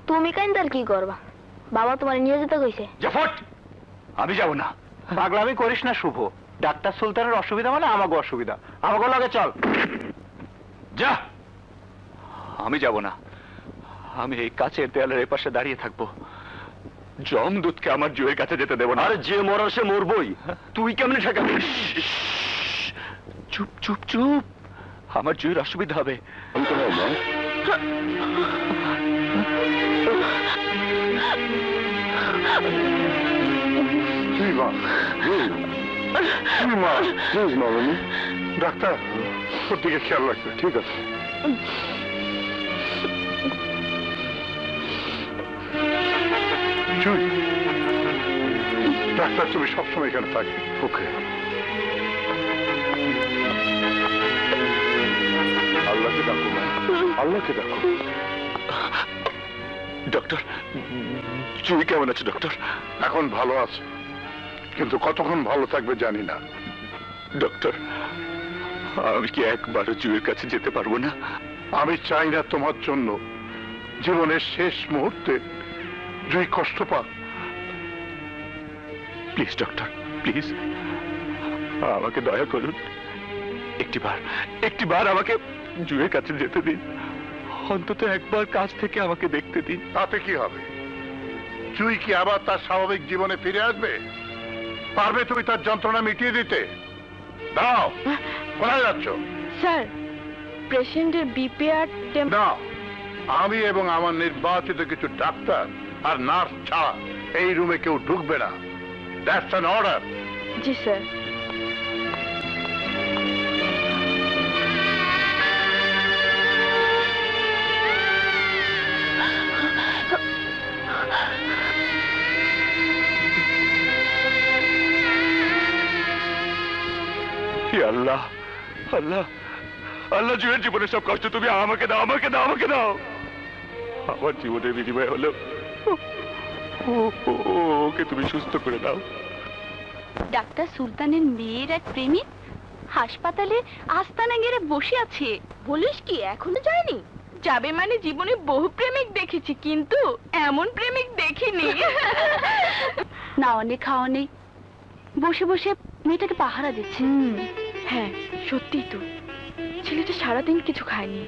তুমি কেন তার কি করবা? বাবা তোমার নিয়ে যেতে কইছে। জাফট, আমি যাব না। পাগলামি করিস না শুভ। ডাক্তার সুলতানের অসুবিধা মানে আমাকে অসুবিধা। আমাকে লগে চল। যা, আমি যাব না। আমি এই কাছের দেয়ালের এপাশে দাঁড়িয়ে থাকবো। জমদূতকে আমার জুয়ের কাছে যেতে দেব না। আরে যে মরার সে মরবই, তুই কেমনে ঠেকাবি? চুপ চুপ চুপ, আমার জুয়ের অসুবিধা হবে। ডাক্তার ওর দিকে খেয়াল রাখবে, ঠিক আছে? জুই, ডাক্তার তুমি সবসময় এখানে থাকবে। ওকে, আল্লাহকে ডাকো মা, আল্লাহকে ডাকো। ডক্টর, জুই কেমন আছে ডক্টর? এখন ভালো আছে, কিন্তু কতক্ষণ ভালো থাকবে জানি না। ডক্টর, আমি কি একবারও জুয়ের কাছে যেতে পারবো না? আমি চাই না তোমার জন্য জীবনের শেষ মুহূর্তে জুই কষ্ট পাক। প্লিজ ডক্টর, প্লিজ আমাকে দয়া করুন, একটিবার আমাকে জুয়ের কাছে যেতে দিন, অন্তত একবার কাছ থেকে আমাকে দেখতে দিন। তাতে কি হবে? জুই কি আবার তার স্বাভাবিক জীবনে ফিরে আসবে? পারবে তুমি তার যন্ত্রণা মিটিয়ে দিতে? দাও, কোথায় যাচ্ছ? স্যার, পেশেন্টের বিপি আর না, আমি এবং আমার নির্বাচিত কিছু ডাক্তার আর নার্স ছাড়া এই রুমে কেউ ঢুকবে না। That's an order. জি স্যার। আল্লাহ আল্লাহ আল্লাহ, জুয়ের জীবনের সব কষ্ট তুমি আমাকে দাও, আমাকে দাও, আমাকে দাও। আমার জীবনের বিনিময় হলো ওকে তুমি সুস্থ করে দাও। ডাক্তার সুলতানের মেয়ের এক প্রেমিক হাসপাতালে আস্তানা গেড়ে বসে আছে। বলিস কি, এখনো যায়নি? যাবে মানে জীবনে বহু প্রেমিক দেখেছি, কিন্তু এমন প্রেমিক দেখিনি। না, অনেক খাওয়া নেই, বসে বসে মেয়েটাকে পাহারা দিচ্ছে। হ্যাঁ, সত্যিই তো, ছেলেটা সারাদিন কিছু খায়নি।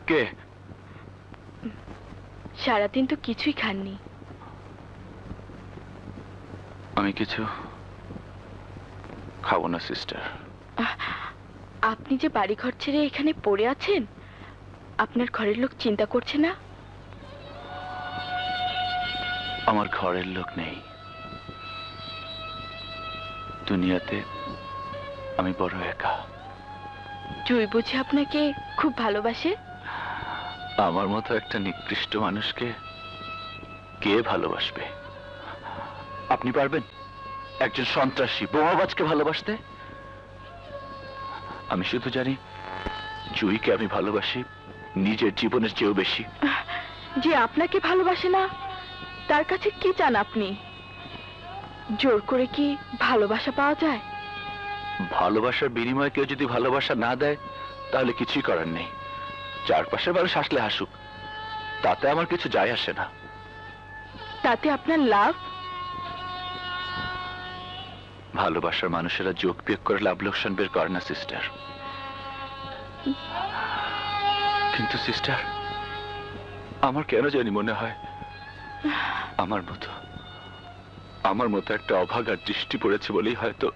কে? সারাদিন তো কিছুই খাননি। আমি কিছু খাবো না সিস্টার। আপনি যে বাড়িঘর ছেড়ে এখানে পড়ে আছেন, আপনার ঘরের লোক চিন্তা করছে না? আমার ঘরের লোক নেই দুনিয়াতে, আমি বড় একা। জুই বুঝি আপনাকে খুব ভালোবাসে? আমার মতো একটা নিকৃষ্ট মানুষকে কে ভালোবাসবে? আপনি পারবেন একজন সন্ত্রাসী বোমাবাজকে ভালোবাসতে? আমি শুধু জানি জুইকে আমি ভালোবাসি নিজের জীবনের চেয়েও বেশি। যে আপনাকে ভালোবাসে না, তার কাছে কি চান আপনি? জোর করে কি ভালোবাসা পাওয়া যায়? ভালোবাসার বিনিময়ে কেউ যদি ভালোবাসা না দেয়, তাহলে কিছুই করার নেই। চারপাশে মানুষ হাসলে হাসুক, তাতে আমার কিছু যায় আসে না। তাতে আপনার লাভ? ভালোবাসার মানুষেরা যোগ বিয়োগ করে লাভ লোকসান বের করে না সিস্টার। কিন্তু সিস্টার, আমার কেন জানি মনে হয় আমার মতো একটা অভাগার দৃষ্টি পড়েছে বলেই হয়তো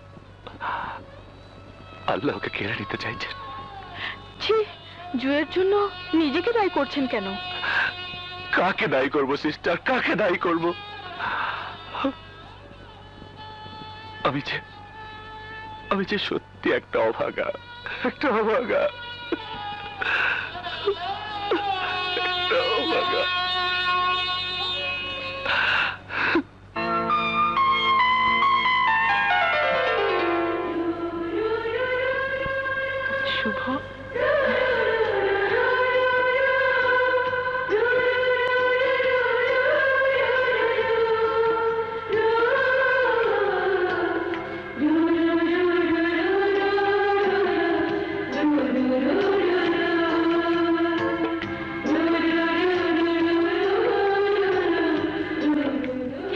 আল্লাহ ওকে কেড়ে নিতে চাইছেন। ছি, জুয়ের জন্য নিজেকে দায়ী করছেন কেন? কাকে দায়ী করব সিস্টার, কাকে দায়ী করব? আমি যে সত্যি একটা অভাগা, একটা অভাগা। শুভ,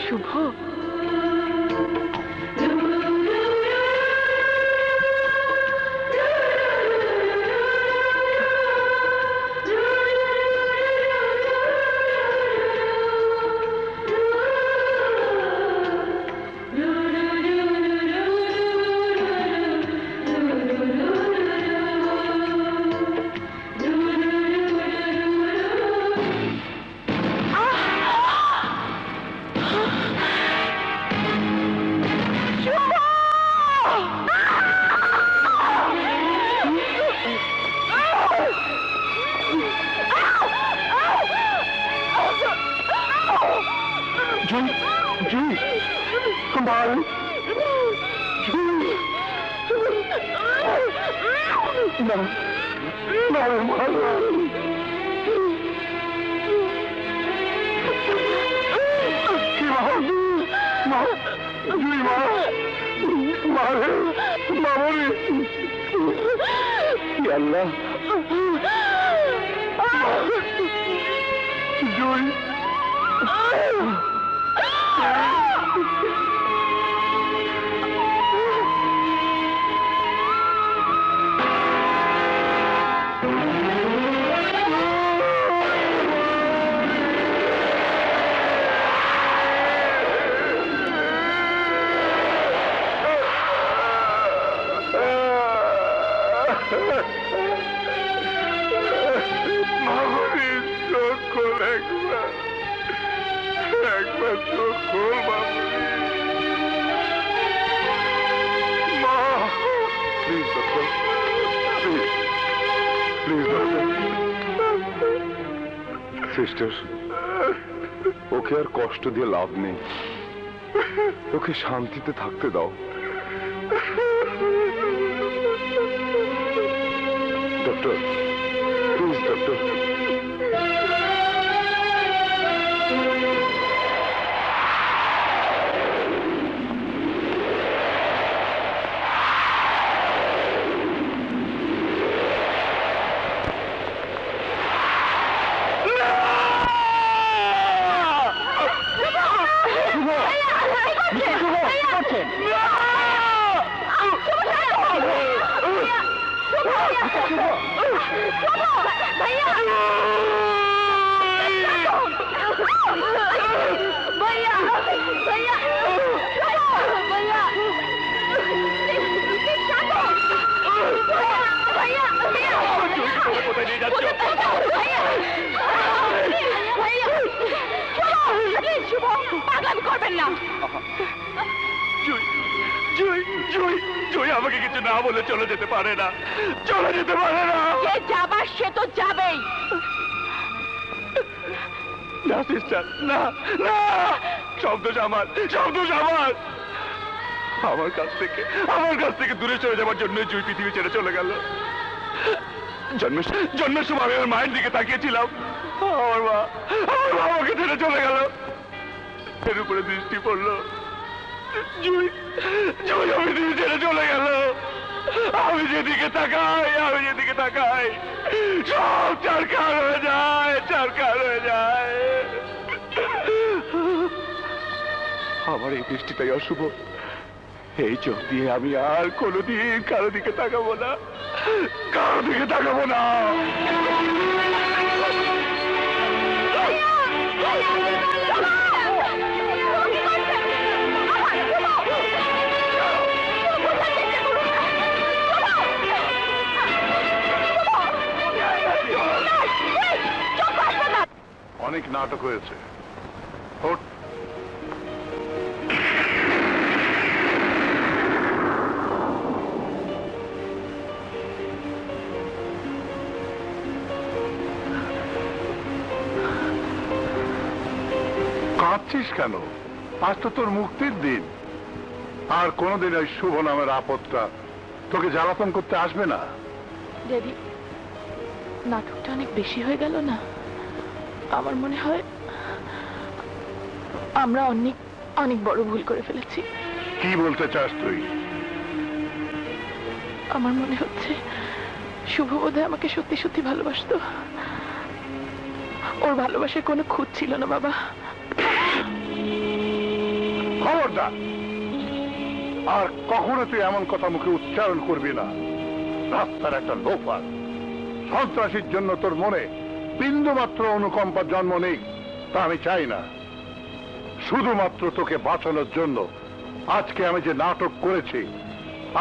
শুভ, না না রে মা, না। কি মা? মা, জুই মা, মা রে, মামনি। কি আল্লাহ, জুই। মামনি, চোখ খোল একবার, একবার চোখ খোল মামনি। মা, please doctor, please, please doctor. Sister, ওকে আর কষ্ট দিয়ে লাভ নেই, ওকে শান্তিতে থাকতে দাও। Doctor, please doctor. আমাকে কিছু না বলে চলে যেতে পারে না, চলে যেতে পারে না। যে যাবার সে তো যাবেই। না সিস্টার, না না, সব দোষ আমার, সব দোষ আমার। আমার কাছ থেকে দূরে চলে যাওয়ার জন্য জুই পৃথিবী ছেড়ে চলে গেল। জন্মের সময় আমি আমার মায়ের দিকে তাকিয়েছিলাম, আমার মা আমাকে ছেড়ে চলে গেল। এর উপরে দৃষ্টি পড়লো জুই আমি দিকে ছেড়ে চলে গেল। আমি যেদিকে তাকাই সব চারকার হয়ে যায়। আমার এই দৃষ্টিটাই অশুভ। এই চোখ দিয়ে আমি আর কোনোদিন কারো দিকে তাকাবো না। অনেক নাটক হয়েছে, ওঠ। কাঁদছিস কেন? আজ তো তোর মুক্তির দিন। আর কোনোদিন ওই শুভ নামের আপদটা তোকে জ্বালাতন করতে আসবে না। ড্যাডি, নাটকটা অনেক বেশি হয়ে গেল না? আমার মনে হয় আমরা অনেক অনেক বড় ভুল করে ফেলেছি। কি বলতে চাস তুই? আমার মনে হচ্ছে শুভ বোধহয় আমাকে সত্যি সত্যি ভালোবাসতো। ওর ভালোবাসার কোনো খুঁত ছিল না বাবা। খবরদার, আর কখনো তুই এমন কথা মুখে উচ্চারণ করবি না। রাস্তার একটা লোফার সন্ত্রাসীর জন্য তোর মনে বিন্দু মাত্র অনুকম্পার জন্ম নেই, তা আমি চাই না। শুধুমাত্র তোকে বাঁচানোর জন্য আজকে আমি যে নাটক করেছি,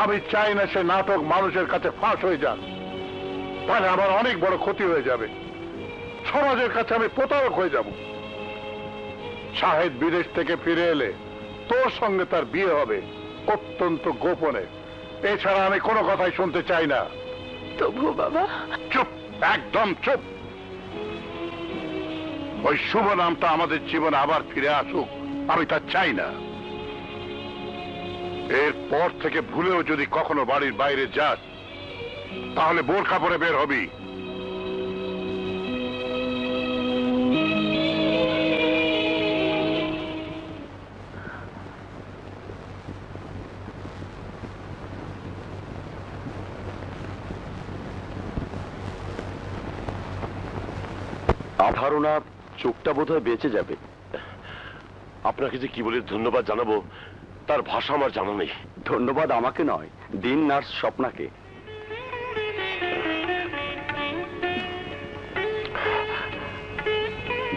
আমি চাই না সে নাটক মানুষের কাছে ফাঁস হয়ে যাক। তাহলে আমার অনেক বড় ক্ষতি হয়ে যাবে, সমাজের কাছে আমি প্রতারক হয়ে যাব। শাহেদ বিদেশ থেকে ফিরে এলে তোর সঙ্গে তার বিয়ে হবে অত্যন্ত গোপনে। এছাড়া আমি কোনো কথাই শুনতে চাই না। তবুও বাবা। চুপ, একদম চুপ। ওই শুভ নামটা আমাদের জীবনে আবার ফিরে আসুক, আমি তা চাই না। এরপর থেকে ভুলেও যদি কখনো বাড়ির বাইরে যাস, তাহলে বোরখা পরে বের হবি। ধারণা চোখটা বোধহয় বেঁচে যাবে। আপনাকে যে কি বলে ধন্যবাদ জানাবো তার ভাষা আমার জানা নেই। ধন্যবাদ আমাকে নয়, দিন নার্স স্বপ্নাকে।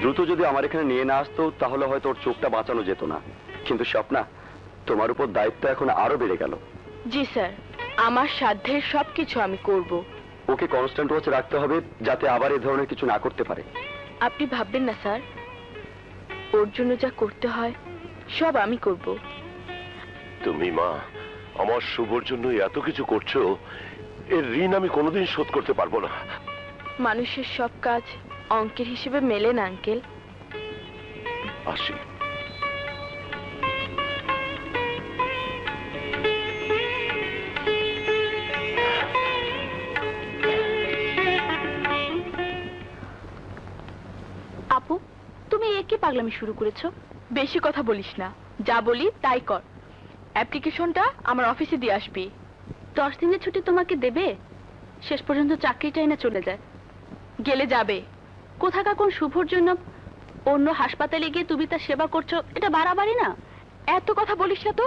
দ্রুত যদি আমার এখানে নিয়ে না আসতো তাহলে হয়তো ওর চোখটা বাঁচানো যেত না। কিন্তু স্বপ্না, তোমার উপর দায়িত্ব এখন আরো বেড়ে গেল। জি স্যার, আমার সাধ্যের সবকিছু আমি করব। ওকে কনস্ট্যান্ট ওয়াচে রাখতে হবে যাতে আবার এই ধরনের কিছু না করতে পারে। আপনি ভাববেন না স্যার, ওর জন্য যা করতে হয় সব আমি করব। তুমি মা আমার শুভর জন্য এত কিছু করছো, এর ঋণ আমি কোনোদিন শোধ করতে পারবো না। মানুষের সব কাজ অঙ্কের হিসেবে মেলে না আঙ্কেল। আসি। আপু, তুমি একে পাগলামি শুরু করেছো? বেশি কথা বলিস না, যা বলি তাই কর। অ্যাপ্লিকেশনটা আমার অফিসে দিয়ে আসবি। 10 দিনের ছুটি তোমাকে দেবে? শেষ পর্যন্ত চাকরিটাই না চলে যায়। গেলে যাবে। কোথাকার কোন শুভর জন্য অন্য হাসপাতালে গিয়ে তুমি তার সেবা করছো, এটা বাড়াবাড়ি না? এত কথা বলিস না তো,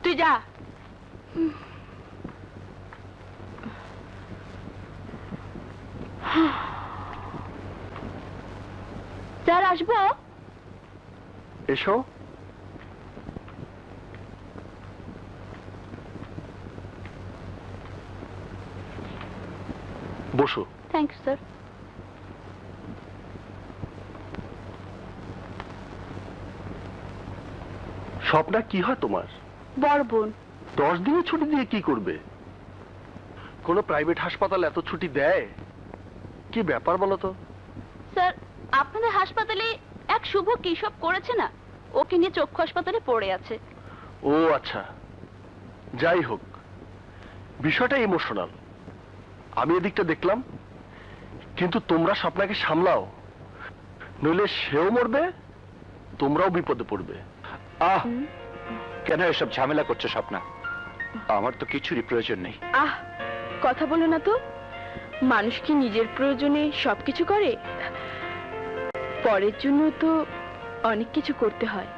তুই যা। স্যার, আসবো? এসো। বসো। Thank you sir. স্বপ্না কি হয় তোমার? বড় বোন। 10 দিনের ছুটি দিয়ে কি করবে? কোনো প্রাইভেট হাসপাতাল এত ছুটি দেয়? কি ব্যাপার বলো তো? স্যার, আপনাদের হাসপাতালে এক শুভ কি সব করেছে না? ওকে নিয়ে চক্ষু হাসপাতালে পড়ে আছে। ও আচ্ছা, যাই হোক, বিষয়টা ইমোশনাল। আমি এদিকটা দেখলাম, কিন্তু তোমরা স্বপ্নাকে সামলাও, নইলে সেও মরবে, তোমরাও বিপদে পড়বে। আহ, কেন এসব ঝামেলা করছো স্বপ্না? আমার তো কিছুরই প্রয়োজন নেই। আহ, কথা বলো না তো। মানুষ কি নিজের প্রয়োজনে সবকিছু করে? পরের জন্য তো অনেক কিছু করতে হয়।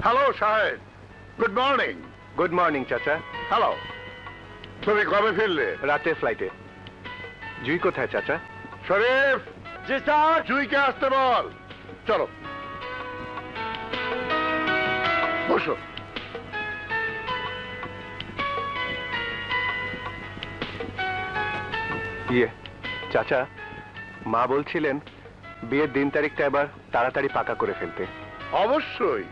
হ্যালো সাহেব, গুড মর্নিং। গুড মর্নিং চাচা। হ্যালো, তুমি কবে ফিরলে? রাতের ফ্লাইটে। জুই কোথায় চাচা? শরীফ, জি স্যার। জুইকে আসতে বল। চলো বসো। চাচা, মা বলছিলেন বিয়ের দিন তারিখটা এবার তাড়াতাড়ি পাকা করে ফেলতে। অবশ্যই,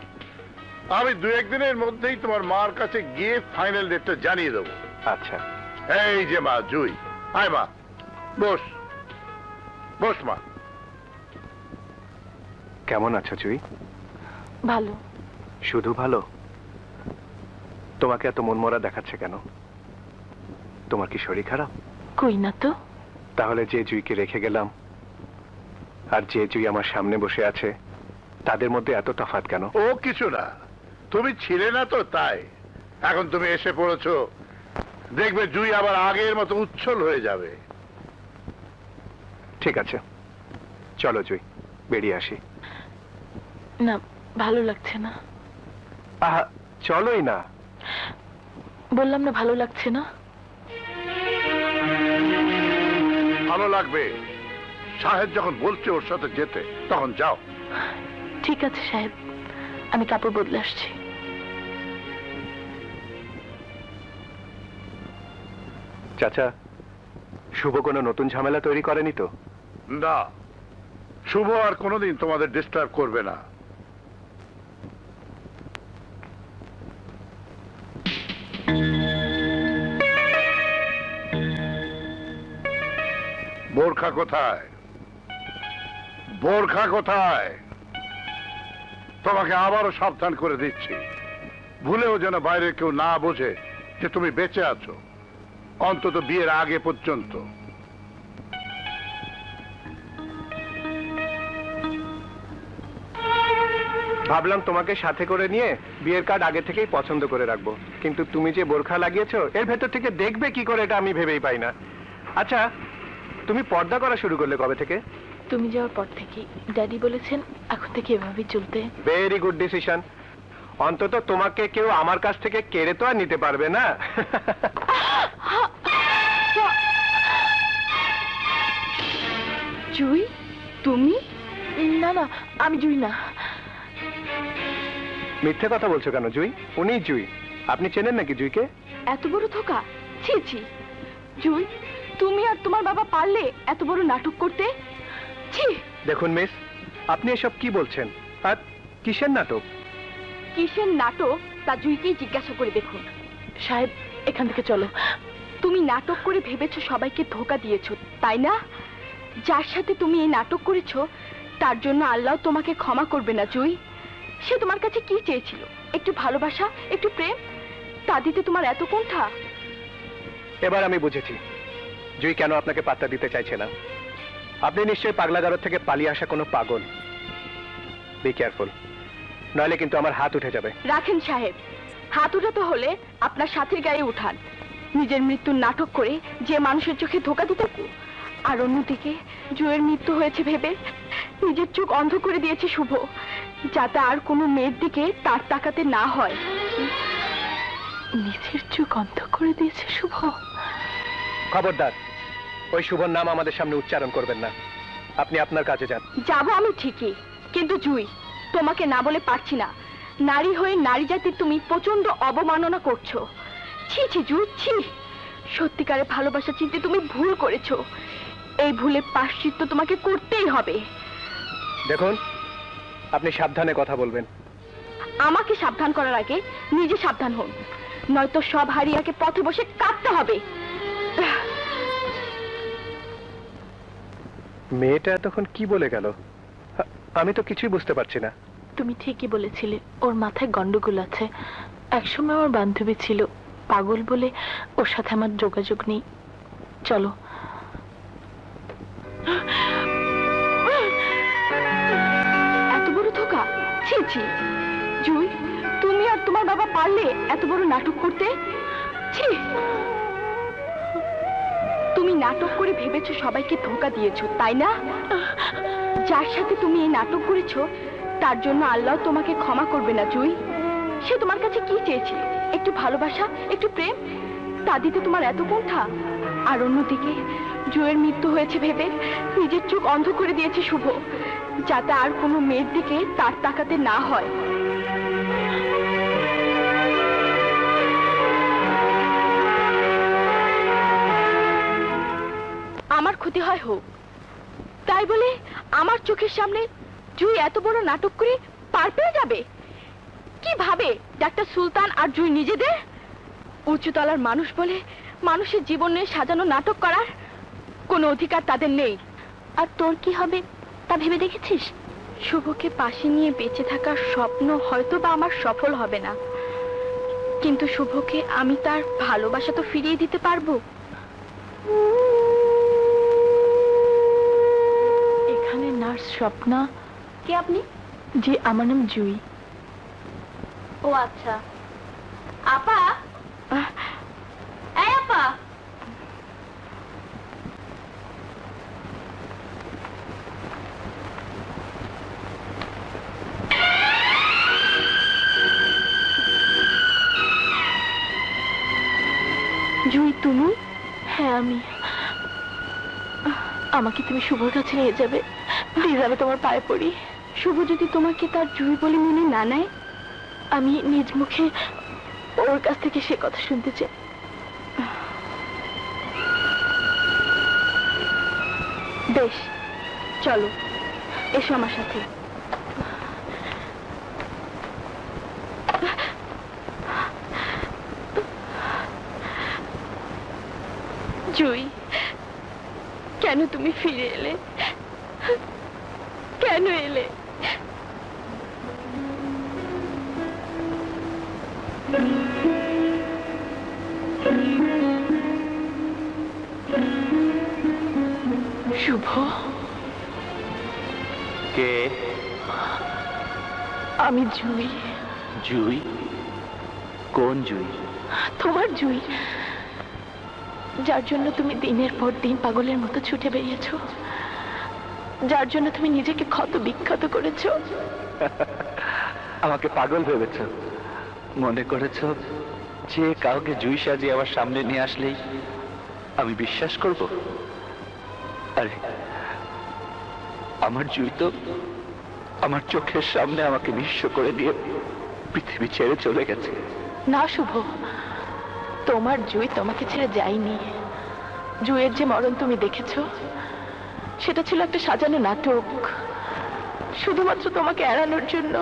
আমি 2-1 দিনের মধ্যেই তোমার মার কাছে গিয়ে ফাইনাল ডেটটা জানিয়ে দেবো। আচ্ছা। এই যে মা জুই, আয় মা, বস বস মা। কেমন আছো জুই? ভালো। শুধু ভালো? তোমাকে এত মনমরা দেখাচ্ছে কেন? তোমার কি শরীর খারাপ? কই না তো। তাহলে যে জুইকে রেখে গেলাম আর যে জুই আমার সামনে বসে আছে, তাদের মধ্যে এত তফাৎ কেন? ও কিছু না, তুমি ছিলে না তো তাই। এখন তুমি এসে পড়েছো, দেখবে জুই আবার আগের মতো উচ্ছল হয়ে যাবে। ঠিক আছে, চলো জুই, বেরিয়ে আসি। না, ভালো লাগছে না। আহা, চলোই না। বললাম না ভালো লাগছে না। ভালো লাগবে, সাহেব যখন বলছে ওর সাথে যেতে, তখন যাও। ঠিক আছে সাহেব, আমি কাপড় বদলে আসছি। চাচা, শুভ কোনো নতুন ঝামেলা তৈরি করেনি তো? না, শুভ আর কোনোদিন তোমাদের ডিস্টার্ব করবে না। বোরখা কোথায়? বোরখা কোথায়? তোমাকে আবারও সাবধান করে দিচ্ছি, ভুলেও যেন বাইরে কেউ না বোঝে যে তুমি বেঁচে আছো, অন্তত বিয়ের আগে পর্যন্ত। ভাবলাম তোমাকে সাথে করে নিয়ে বিয়ের কার্ড আগে থেকেই পছন্দ করে রাখবো, কিন্তু তুমি যে বোরখা লাগিয়েছো এর ভেতর থেকে দেখবে কি করে এটা আমি ভেবেই পাই না। আচ্ছা, তুমি পর্দা করা শুরু করলে কবে থেকে? তুমি যাওয়ার পর থেকেই। ড্যাডি বলেছেন এখন থেকে এভাবেই চলতে। Very good decision. অন্তত তোমাকে কেউ আমার কাছ থেকে কেড়ে তো আর নিতে পারবে না। জুই, তুমি? না না, আমি জুই না। মিথ্যে কথা বলছো কেন জুই? উনি জুই। আপনি চেনেন নাকি জুইকে? এত বড় ধোকা! ছি ছি! জুই, তুমি আর তোমার বাবা পারলে এত বড় নাটক করতে? ছি! দেখুন মিস, আপনি এসব কি বলছেন? আর কিসের নাটক? কিসের নাটক তা জুইকেই জিজ্ঞাসা করে দেখুন। সাহেব, এখান থেকে চলো। তুমি নাটক করে ভেবেছো সবাইকে ধোকা দিয়েছো, তাই না? যার সাথে তুমি এই নাটক করেছো তার জন্য আল্লাহ তোমাকে ক্ষমা করবে না জুই। সে তোমার কাছে কি চেয়েছিল? একটু ভালোবাসা, একটু প্রেম। তা দিতে তোমার এত কুণ্ঠা? এবার আমি বুঝেছি জুই কেন আপনাকে পাত্তা দিতে চাইছে না। আপনি নিশ্চয়ই পাগলাগারদ থেকে পালিয়ে আসা কোনো পাগল। বি কেয়ারফুল, নইলে কিন্তু আমার হাত উঠে যাবে। রাখেন সাহেব, হাত উঠাতে হলে আপনার সাথীর গায়ে উঠান। নিজের মৃত্যুর নাটক করে যে মানুষের চোখে ধোকা দিতে, আর অন্যদিকে জুয়ের মৃত্যু হয়েছে ভেবে নিজের চোখ অন্ধ করে দিয়েছে শুভ, যাতে আর কোনো মেয়ের দিকে তার তাকাতে না হয়। নিজের চোখ অন্ধ করে দিয়েছে শুভ? খবরদার, ওই শুভর নাম আমাদের সামনে উচ্চারণ করবেন না। আপনি আপনার কাজে যান। যাবো আমি ঠিকই, কিন্তু জুই, তোমাকে না বলে পারছি না। নারী হয়ে নারী জাতির তুমি প্রচন্ড অবমাননা করছো। ছি ছি জুই, ছি! সত্যিকারে ভালোবাসা চিনতে তুমি ভুল করেছো। এই ভুলের প্রায়শ্চিত্ত তোমাকে করতেই হবে। দেখুন, আপনি সাবধানে কথা বলবেন। আমাকে সাবধান করার আগে নিজে সাবধান হন, নয়তো সব হারিয়াকে পথে বসে কাঁদতে হবে। মেয়েটা এতক্ষণ কি বলে গেল? আমি তো কিছুই বুঝতে পারছি না। তুমি ঠিকই বলেছিলে, ওর মাথায় গন্ডগোল আছে। একসময় আমার বান্ধবী ছিল, পাগল বলে ওর সাথে আমার যোগাযোগ নেই। চলো। এত বড় ধোকা! ছি ছি! জুই, তুমি আর তোমার বাবা পারলে এত বড় নাটক করতে? ছি! তুমি নাটক করে ভেবেছো সবাইকে ধোকা দিয়েছো, তাই না? যার সাথে তুমি এই নাটক করেছো তার জন্য আল্লাহ তোমাকে ক্ষমা করবে না জুই। সে তোমার কাছে কি চেয়েছিল? একটু ভালোবাসা, একটু প্রেম। তা দিতে তোমার এত কুণ্ঠা? আর অন্যদিকে জুয়ের মৃত্যু হয়েছে ভেবে নিজের চোখ অন্ধ করে দিয়েছে শুভ, যাতে আর কোনো মেয়ের দিকে তার তাকাতে না হয়। আমার ক্ষতি হয় হোক, তাই বলে আমার চোখের সামনে জুই এত বড় নাটক করে পার পেয়ে যাবে? কি ভাবে ডাক্তার সুলতান আর জুই নিজেদের? উঁচুতলার মানুষ বলে মানুষের জীবন নিয়ে সাজানো নাটক করার কোনো অধিকার তাদের নেই। আর তোর কি হবে তা ভেবে দেখেছিস? শুভকে পাশে নিয়ে বেঁচে থাকার স্বপ্ন হয়তো বা আমার সফল হবে না, কিন্তু শুভকে আমি তার ভালোবাসা তো ফিরিয়ে দিতে পারবো। এখানে নার্স স্বপ্না। কে আপনি? জি, আমার নাম জুই। ও আচ্ছা, আপা, এই আপা, জুই তুমি? হ্যাঁ আমি। আমাকে তুমি শুভর কাছে নিয়ে যাবে প্লিজ, আমি তোমার পায়ে পড়ি। শুভ যদি তোমাকে তার জুই বলে মেনে না নেয়? আমি নিজ মুখে ওর কাছ থেকে সে কথা শুনতে চাই। বেশ, চলো, এসো আমার সাথে। জুই, কেন তুমি ফিরে এলে? কেন এলে? শুভ, কে? আমি জুই। জুই? কোন জুই? তোমার জুই, যার জন্য তুমি দিনের পর দিন পাগলের মতো ছুটে বেরিয়েছো, যার জন্য তুমি নিজেকে ক্ষত বিক্ষত করেছো। আমাকে পাগল ভেবেছ? মনে করেছ যে কাউকে জুই সাজিয়ে আমার সামনে নিয়ে আসলেই আমি বিশ্বাস করব? আরে আমার জুই তো আমার চোখের সামনে আমাকে নিঃস্ব করে দিয়ে পৃথিবী ছেড়ে চলে গেছে। না শুভ, তোমার জুই তোমাকে ছেড়ে যায়নি। জুইয়ের যে মরণ তুমি দেখেছো সেটা ছিল একটা সাজানো নাটক, শুধুমাত্র তোমাকে এড়ানোর জন্য।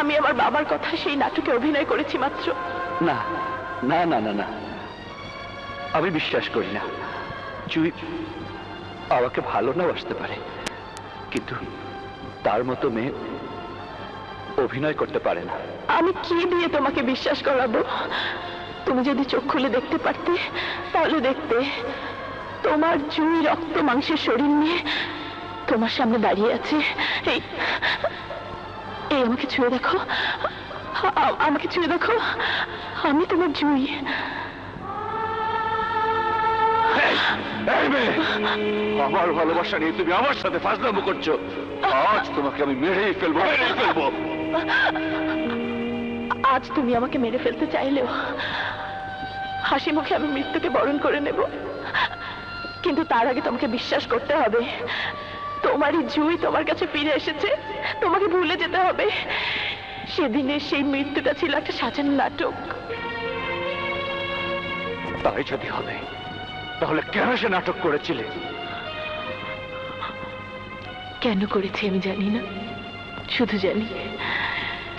আমি আমার বাবার কথা সেই নাটকে অভিনয় করেছি মাত্র। না না না না না, আমি বিশ্বাস করি না। জুই আমাকে ভালো না বাসতে পারে, কিন্তু তার মতো মেয়ে অভিনয় করতে পারে না। আমি কি দিয়ে তোমাকে বিশ্বাস করাবো? তুমি যদি চোখ খুলে দেখতে পারতে তাহলে দেখতে তোমার জুই রক্ত মাংসের শরীর নিয়ে তোমার সামনে দাঁড়িয়ে আছে। এই এই আমাকে ছুঁয়ে দেখো, আমাকে ছুঁয়ে দেখো, আমি তোমার জুই। আমার ভালোবাসা নিয়ে তুমি আমার সাথে ফাজলামো করছো। আজ তোমাকে আমি মেরেই ফেলবো, মেরেই ফেলবো। আজ তুমি আমাকে মেরে ফেলতে চাইলেও হাসি মুখে আমি মৃত্যুকে বরণ করে নেব, কিন্তু তার আগে তোমাকে বিশ্বাস করতে হবে তোমারই জুই তোমার কাছে ফিরে এসেছে। তোমাকে ভুলে যেতে হবে সেদিনের সেই মৃত্যুটা ছিল একটা সাজানো নাটক। তাই যদি হবে তাহলে কেন সে নাটক করেছিলে? কেন করেছি আমি জানি না, শুধু জানি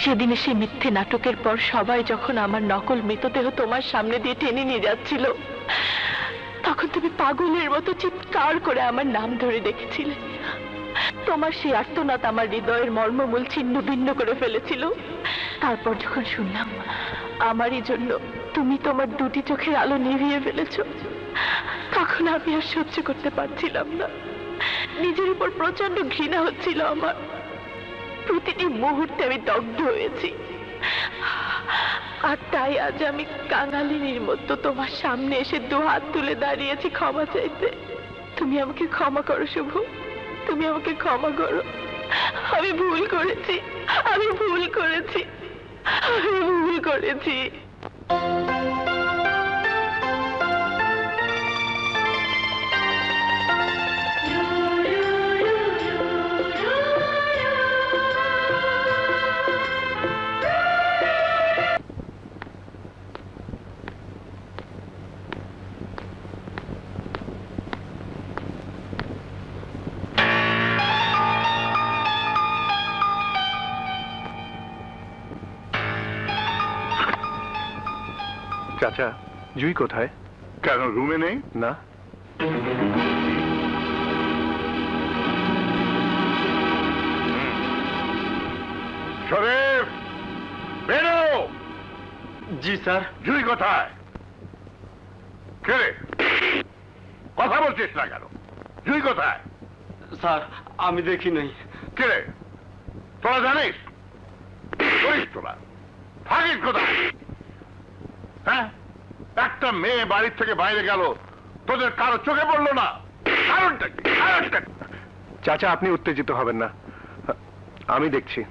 সেদিনে সেই মিথ্যে নাটকের পর সবাই যখন আমার নকল মৃতদেহ তোমার সামনে দিয়ে টেনে নিয়ে যাচ্ছিল, তখন তুমি পাগলের মতো চিৎকার করে আমার নাম ধরে ডেকেছিলে। তোমার সেই আর্তনাদ আমার হৃদয়ের মর্মমূল ছিন্ন ভিন্ন করে ফেলেছিল। তারপর যখন শুনলাম আমারই জন্য তুমি তোমার দুটি চোখের আলো নিভিয়ে ফেলেছো, তখন আমি আর সহ্য করতে পারছিলাম না। নিজের উপর প্রচন্ড ঘৃণা হচ্ছিল আমার। প্রতিটি মুহূর্তে আমি দগ্ধ হয়েছি, আর তাই আজ আমি কাঙালিনীর মতো তোমার সামনে এসে দুহাত তুলে দাঁড়িয়েছি ক্ষমা চাইতে। তুমি আমাকে ক্ষমা করো শুভ, তুমি আমাকে ক্ষমা করো। আমি ভুল করেছি, আমি ভুল করেছি, আমি ভুল করেছি। চাচা, জুই কোথায়? কেন রুমে নেই? না। শরীফ, বেরো। জি স্যার। জুই কোথায়? কে রে? কথা বলছিস না কেন? জুই কোথায়? স্যার আমি দেখি নাই। কে রে? তোরা জানিস? করিস তোরা? থাকিস কোথায়? হ্যাঁ, একটা মেয়ে বাড়ির থেকে বাইরে গেল, তোদের কারো চোখে পড়লো না? কারণটা কি? কারণটা কি? চাচা, আপনি উত্তেজিত হবেন না, আমি দেখছি।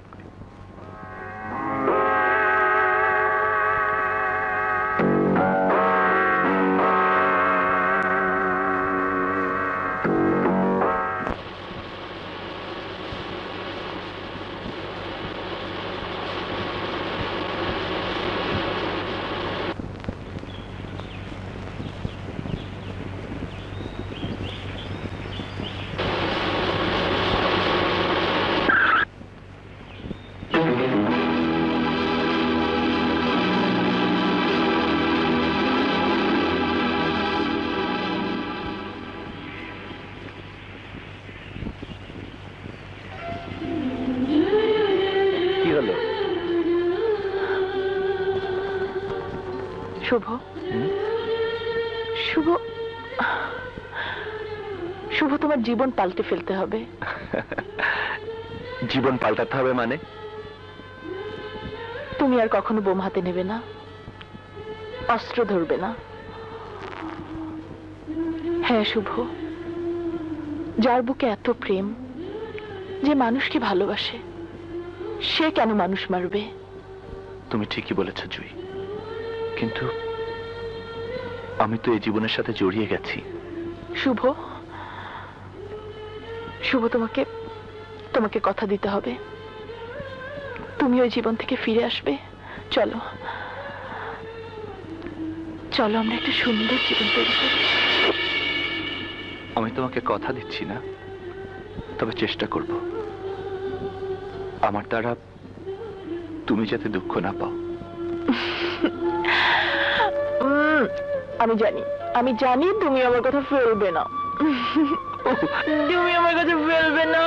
কি হলো? শুভ, শুভ, শুভ, তোমার জীবন পাল্টে ফেলতে হবে। জীবন পাল্টাতে হবে মানে? তুমি আর কখনো বোম হাতে নেবে না, অস্ত্র ধরবে না। হ্যাঁ শুভ, যার বুকে এত প্রেম, যে মানুষকে ভালোবাসে, সে কেন মানুষ মারবে? তুমি ঠিকই বলেছ জুই, কিন্তু আমি তো এই জীবনের সাথে জড়িয়ে গেছি। শুভ, শুভ, তোমাকে তোমাকে কথা দিতে হবে, তুমি ওই জীবন থেকে ফিরে আসবে। চলো, চলো, আমরা একটা সুন্দর জীবন তৈরি করি। আমি তোমাকে কথা দিচ্ছি না, তবে চেষ্টা করব আমার দ্বারা তুমি যাতে দুঃখ না পাও। আমি জানি, আমি জানি তুমি আমার কথা ফেলবে না, তুমি আমার কথা ফেলবে না।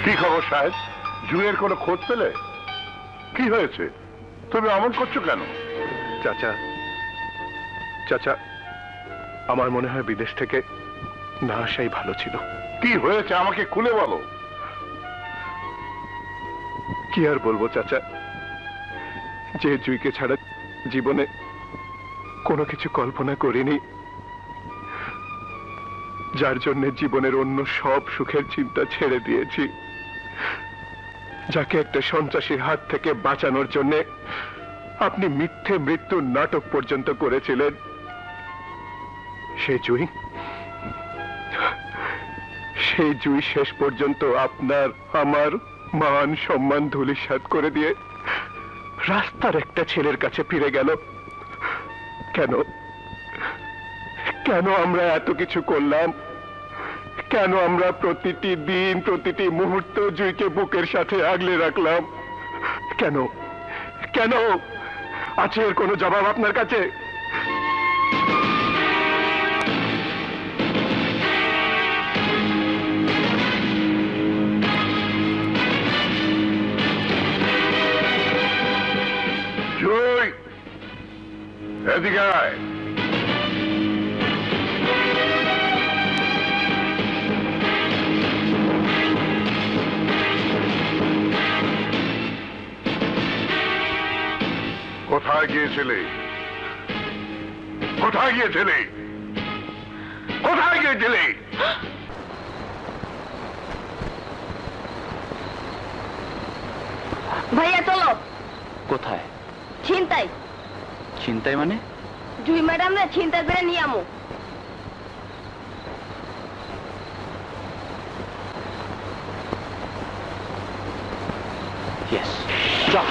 কি খবর সাহেব? জুয়ের কোনো খোঁজ পেলে? কি হয়েছে? তুমি অমন করছো কেন? চাচা, চাচা, আমার মনে হয় বিদেশ থেকে না আসাই ভালো ছিল। কি হয়েছে আমাকে খুলে বলো। কি আর বলবো চাচা, যে জুইকে ছাড়া জীবনে কোনো কিছু কল্পনা করিনি, যার জন্য জীবনের অন্য সব সুখের চিন্তা ছেড়ে দিয়েছি, যাকে একটা সন্ত্রাসীর হাত থেকে বাঁচানোর জন্য আপনি মিথ্যে মৃত্যুর নাটক পর্যন্ত করেছিলেন, সেই জুই, সেই জুই শেষ পর্যন্ত আপনার আমার মান সম্মান ধূলিসাৎ করে দিয়ে রাস্তার একটা ছেলের কাছে ফিরে গেল। কেন, কেন আমরা এত কিছু করলাম? কেন আমরা প্রতিটি দিন প্রতিটি মুহূর্ত জুইকে বুকের সাথে আগলে রাখলাম? কেন, কেন? আছে এর কোনো জবাব আপনার কাছে? জুই, এদিকে আয়। কোথায় গিয়েছিলে? কোথায় গিয়েছিলে? কোথায় গিয়েছিলে? ভাইয়া চলো। কোথায়? ছিনতাই। চিন্তায় মানে? জুই ম্যাডাম রে ছিনতাই করে নিয়ে আমো। ইয়েস, যাও।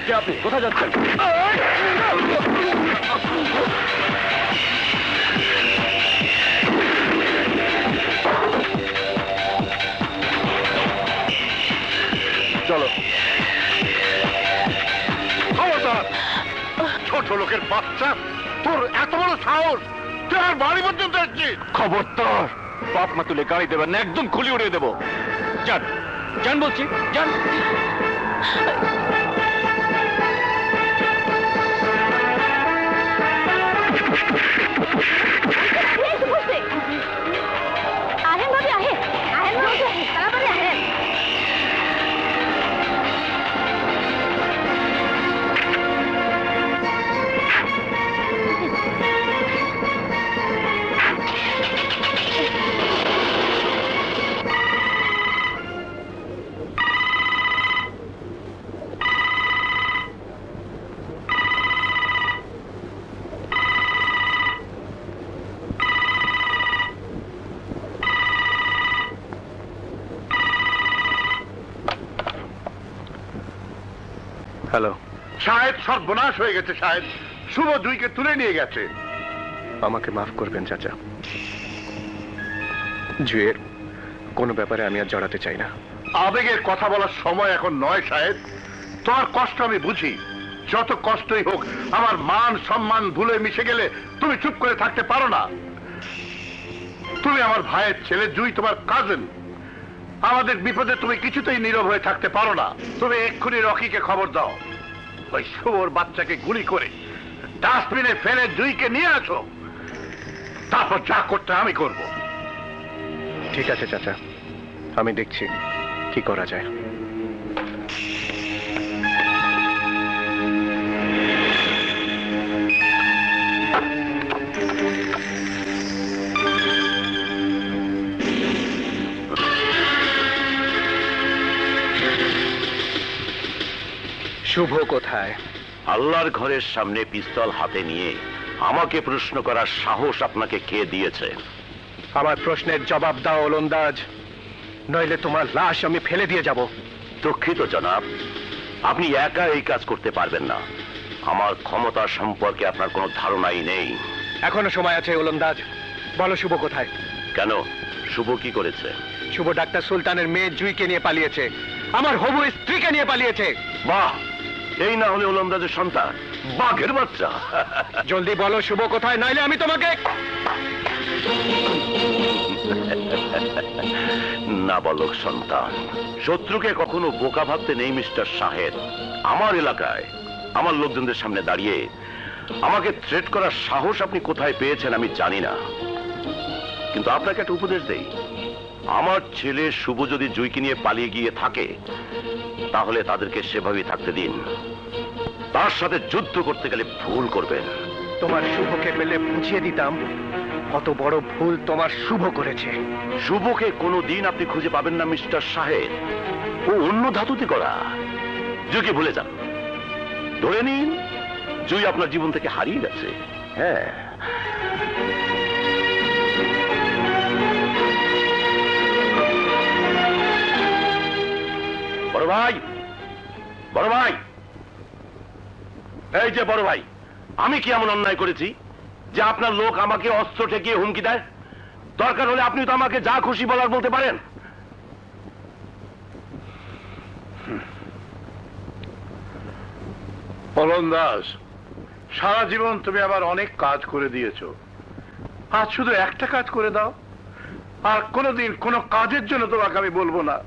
কে আপনি কোথায় যাচ্ছেন? চলো। খবরদার! ছোট লোকের বাচ্চা, তোর এত বড় সাহস, তুই আমার বাড়ি পর্যন্ত আসছিস? খবরদার! বাপ মা তুলে গাড়ি দেবেন না, একদম খুলি উড়িয়ে দেবো। যান যান বলছি, যান। আহেন ভাবি আহেন, আহেন ভাবি আহেন, তাড়াতাড়ি আহেন। হ্যালো, শাহেদ সর্বনাশ হয়ে গেছে শাহেদ। শুভ জুইকে তুলে নিয়ে গেছে। আমাকে মাফ করবেন চাচা। জুয়ের কোনো ব্যাপারে আমি আর জড়াতে চাই না। আবেগের কথা বলার সময় এখন নয় শাহেদ। তোমার কষ্ট আমি বুঝি, যত কষ্টই হোক। আমার মান সম্মান ভুলে মিশে গেলে তুমি চুপ করে থাকতে পারো না। তুমি আমার ভাইয়ের ছেলে, জুই তোমার কাজিন। আমাদের বিপদে তুমি কিছুতেই নীরব হয়ে থাকতে পারো না। তুমি এক্ষুনি রকিকে খবর দাও, ওই শুয়োর বাচ্চাকে গুলি করে ডাস্টবিনে ফেলে জুইকে নিয়ে আসো। তারপর যা করতে আমি করব। ঠিক আছে চাচা, আমি দেখছি কি করা যায়। শুভ কোথায়? আল্লাহর ঘরের সামনে পিস্তল হাতে নিয়ে আমাকে প্রশ্ন করার সাহস আপনাকে কে দিয়েছে? আমার প্রশ্নের জবাব দাও ওলন্দাজ, নইলে তোমার লাশ আমি ফেলে দিয়ে যাব। দুঃখিত জনাব, আপনি একা এই কাজ করতে পারবেন না। আমার ক্ষমতা সম্পর্কে আপনার কোনো ধারণাই নেই। এখনো সময় আছে ওলন্দাজ, বলো শুভ কোথায়? কেন, শুভ কি করেছে? শুভ ডাক্তার সুলতানের মেয়ে জুইকে নিয়ে পালিয়েছে, আমার হবু স্ত্রীকে নিয়ে পালিয়েছে। বাহ, এই না হলে ওলন্দাজের সন্তান, বাঘের বাচ্চা। জলদি বলো শুভ কোথায়, নাইলে আমি তোমাকে। নাবালক সন্তান, শত্রুকে কখনো বোকা ভাবতে নেই মিস্টার শাহেদ। আমার এলাকায় আমার লোকজনদের সামনে দাঁড়িয়ে আমাকে থ্রেট করার সাহস আপনি কোথায় পেয়েছেন আমি জানি না, কিন্তু আপনাকে একটা উপদেশ দেই। আমার ছেলে শুভ যদি জুইকে নিয়ে পালিয়ে গিয়ে থাকে, তাহলে তাদেরকে সেভাবেই থাকতে দিন। তার সাথে যুদ্ধ করতে গেলে ভুল করবেন। তোমার শুভকে পেলে বুঝিয়ে দিতাম কত বড় ভুল তোমার শুভ করেছে। শুভকে কোনোদিন আপনি খুঁজে পাবেন না মিস্টার শাহেদ, ও অন্য ধাতুতে করা। জুইকে ভুলে যান, ধরে নিন জুই আপনার জীবন থেকে হারিয়ে গেছে। হ্যাঁ, বড় ভাই, বড় ভাই, এই যে বড় ভাই, আমি কি এমন অন্যায় করেছি যে আপনার লোক আমাকে অস্ত্র ঠেকিয়ে হুমকি দেয়? দরকার হলে আপনি তো আমাকে যা খুশি বলার বলতে পারেন। ওলন্দাজ, সারা জীবন তুমি আবার অনেক কাজ করে দিয়েছো, আজ শুধু একটা কাজ করে দাও, আর কোনোদিন কোনো কাজের জন্য তোমাকে আমি বলবো না।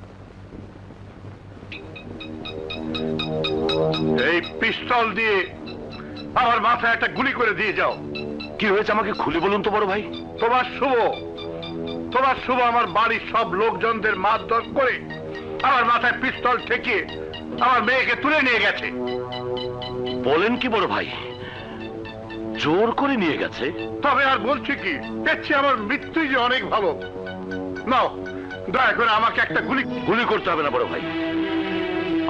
এই পিস্তল দিয়ে আমার মাথায় একটা গুলি করে দিয়ে যাও। কি হয়েছে আমাকে খুলে বলুন তো বড় ভাই। তোমার শুভ আমার বাড়ির সব লোকজনদের মারধর করে আমার মাথায় পিস্তল ঠেকিয়ে আমার মেয়েকে তুলে নিয়ে গেছে। বলেন কি বড় ভাই, জোর করে নিয়ে গেছে? তবে আর বলছি কি, এর চেয়ে আমার মৃত্যুই যে অনেক ভালো। নাও, দয়া করে আমাকে একটা গুলি করতে হবে না বড় ভাই।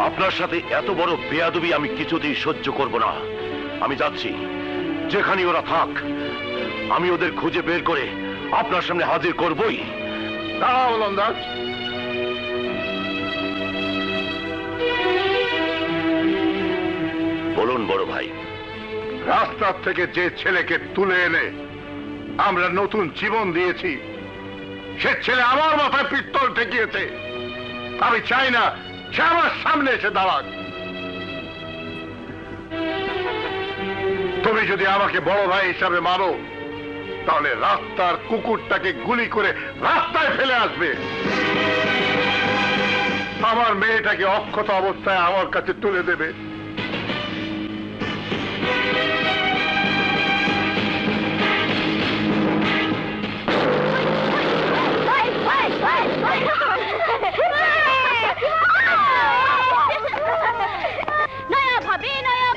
আপনার সাথে এত বড় বেয়াদবি আমি কিছুতেই সহ্য করব না। আমি যাচ্ছি, যেখানে ওরা থাক আমি ওদের খুঁজে বের করে আপনার সামনে হাজির করবই। দাঁড়াও ওলন্দাজ, বড় ভাই? রাস্তার থেকে যে ছেলেকে তুলে এনে আমরা নতুন জীবন দিয়েছি, সে ছেলে আমার মাথায় পিস্তল ঠেকিয়েছে। আমি চাই না সে আমার সামনে এসে দাঁড়াক। তুমি যদি আমাকে বড় ভাই হিসাবে মানো, তাহলে রাস্তার কুকুরটাকে গুলি করে রাস্তায় ফেলে আসবে। আমার মেয়েটাকে অক্ষত অবস্থায় আমার কাছে তুলে দেবে। নয়া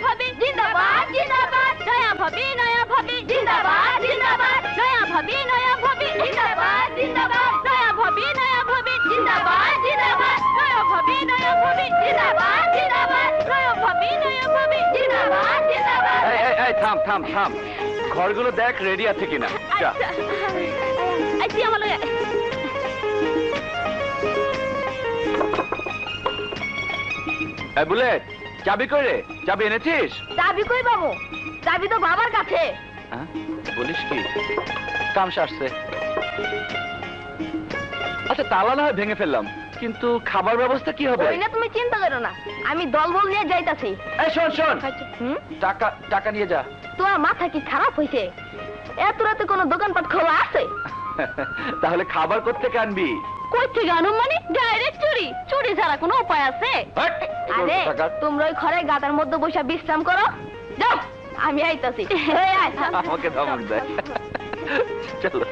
ভাবি জিন্দাবাদ জিন্দাবাদ, নয়া ভাবি জিন্দাবাদ জিন্দাবাদ, নয়া ভাবি জিন্দাবাদ জিন্দাবাদ, নয়া ভাবি জিন্দাবাদ জিন্দাবাদ, নয়া ভাবি জিন্দাবাদ জিন্দাবাদ, নয়া ভাবি জিন্দাবাদ জিন্দাবাদ। এই থাম থাম থাম, ঘরগুলো দেখ রেডি আছে কিনা। যা। আচ্ছা আমার লগে এই বুলেট, চাবি কই রে? চাবি এনেছিস? চাবি কই বাবু? চাবি তো বাবার কাছে। হ্যাঁ, বলিস কি? কাম সারছে। আচ্ছা, তালা না হয় ভেঙে ফেললাম, কিন্তু খাবার ব্যবস্থা কি হবে? ওই না, তুমি চিন্তা করো না, আমি দলবল নিয়ে যাইতাছি। এই শোন শোন, হুম, টাকা টাকা নিয়ে যা। তোমার মাথা কি খারাপ হয়েছে? এত রাতে কোনো দোকানপাট খোলা আছে? তাহলে খাবার কোত্থেকে আনবি? কই থেকে আনুম মানে? ডাইরেক্ট চুরি। চুরি ছাড়া কোনো উপায় আছে? হাট! আরে তোমরা ওই ঘরে গাদার মধ্যে বসে বিশ্রাম করো, যাও আমি আইতাছি। এই আয়। আমাকে ধমক দেয়। চলো।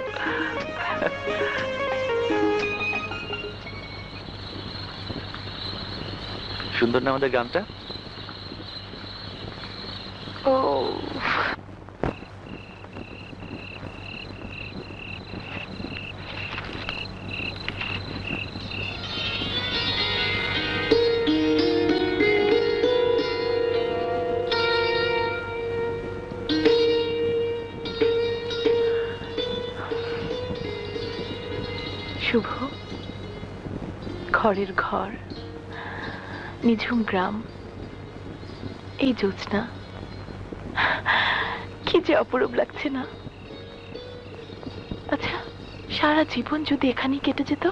সুন্দর না আমাদের গানটা? ও শুভ, ঘরের ঘর, নিঝুম গ্রাম, এই জ্যোৎস্না কি যে অপরূপ লাগছে না? আচ্ছা, সারা জীবন যদি এখানেই কেটে যেত।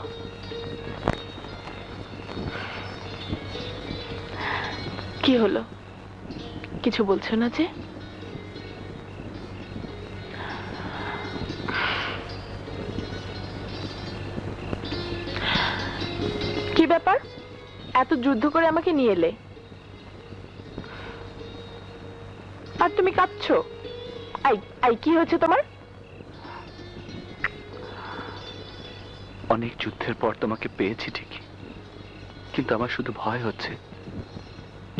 কি হলো, কিছু বলছো না যে? কি ব্যাপার, এত যুদ্ধ করে আমাকে নিয়ে এলে, আর তুমি কাঁদছো? কি হয়েছে তোমার? অনেক যুদ্ধের পর তোমাকে পেয়েছি ঠিকই, কিন্তু আমার শুধু ভয় হচ্ছে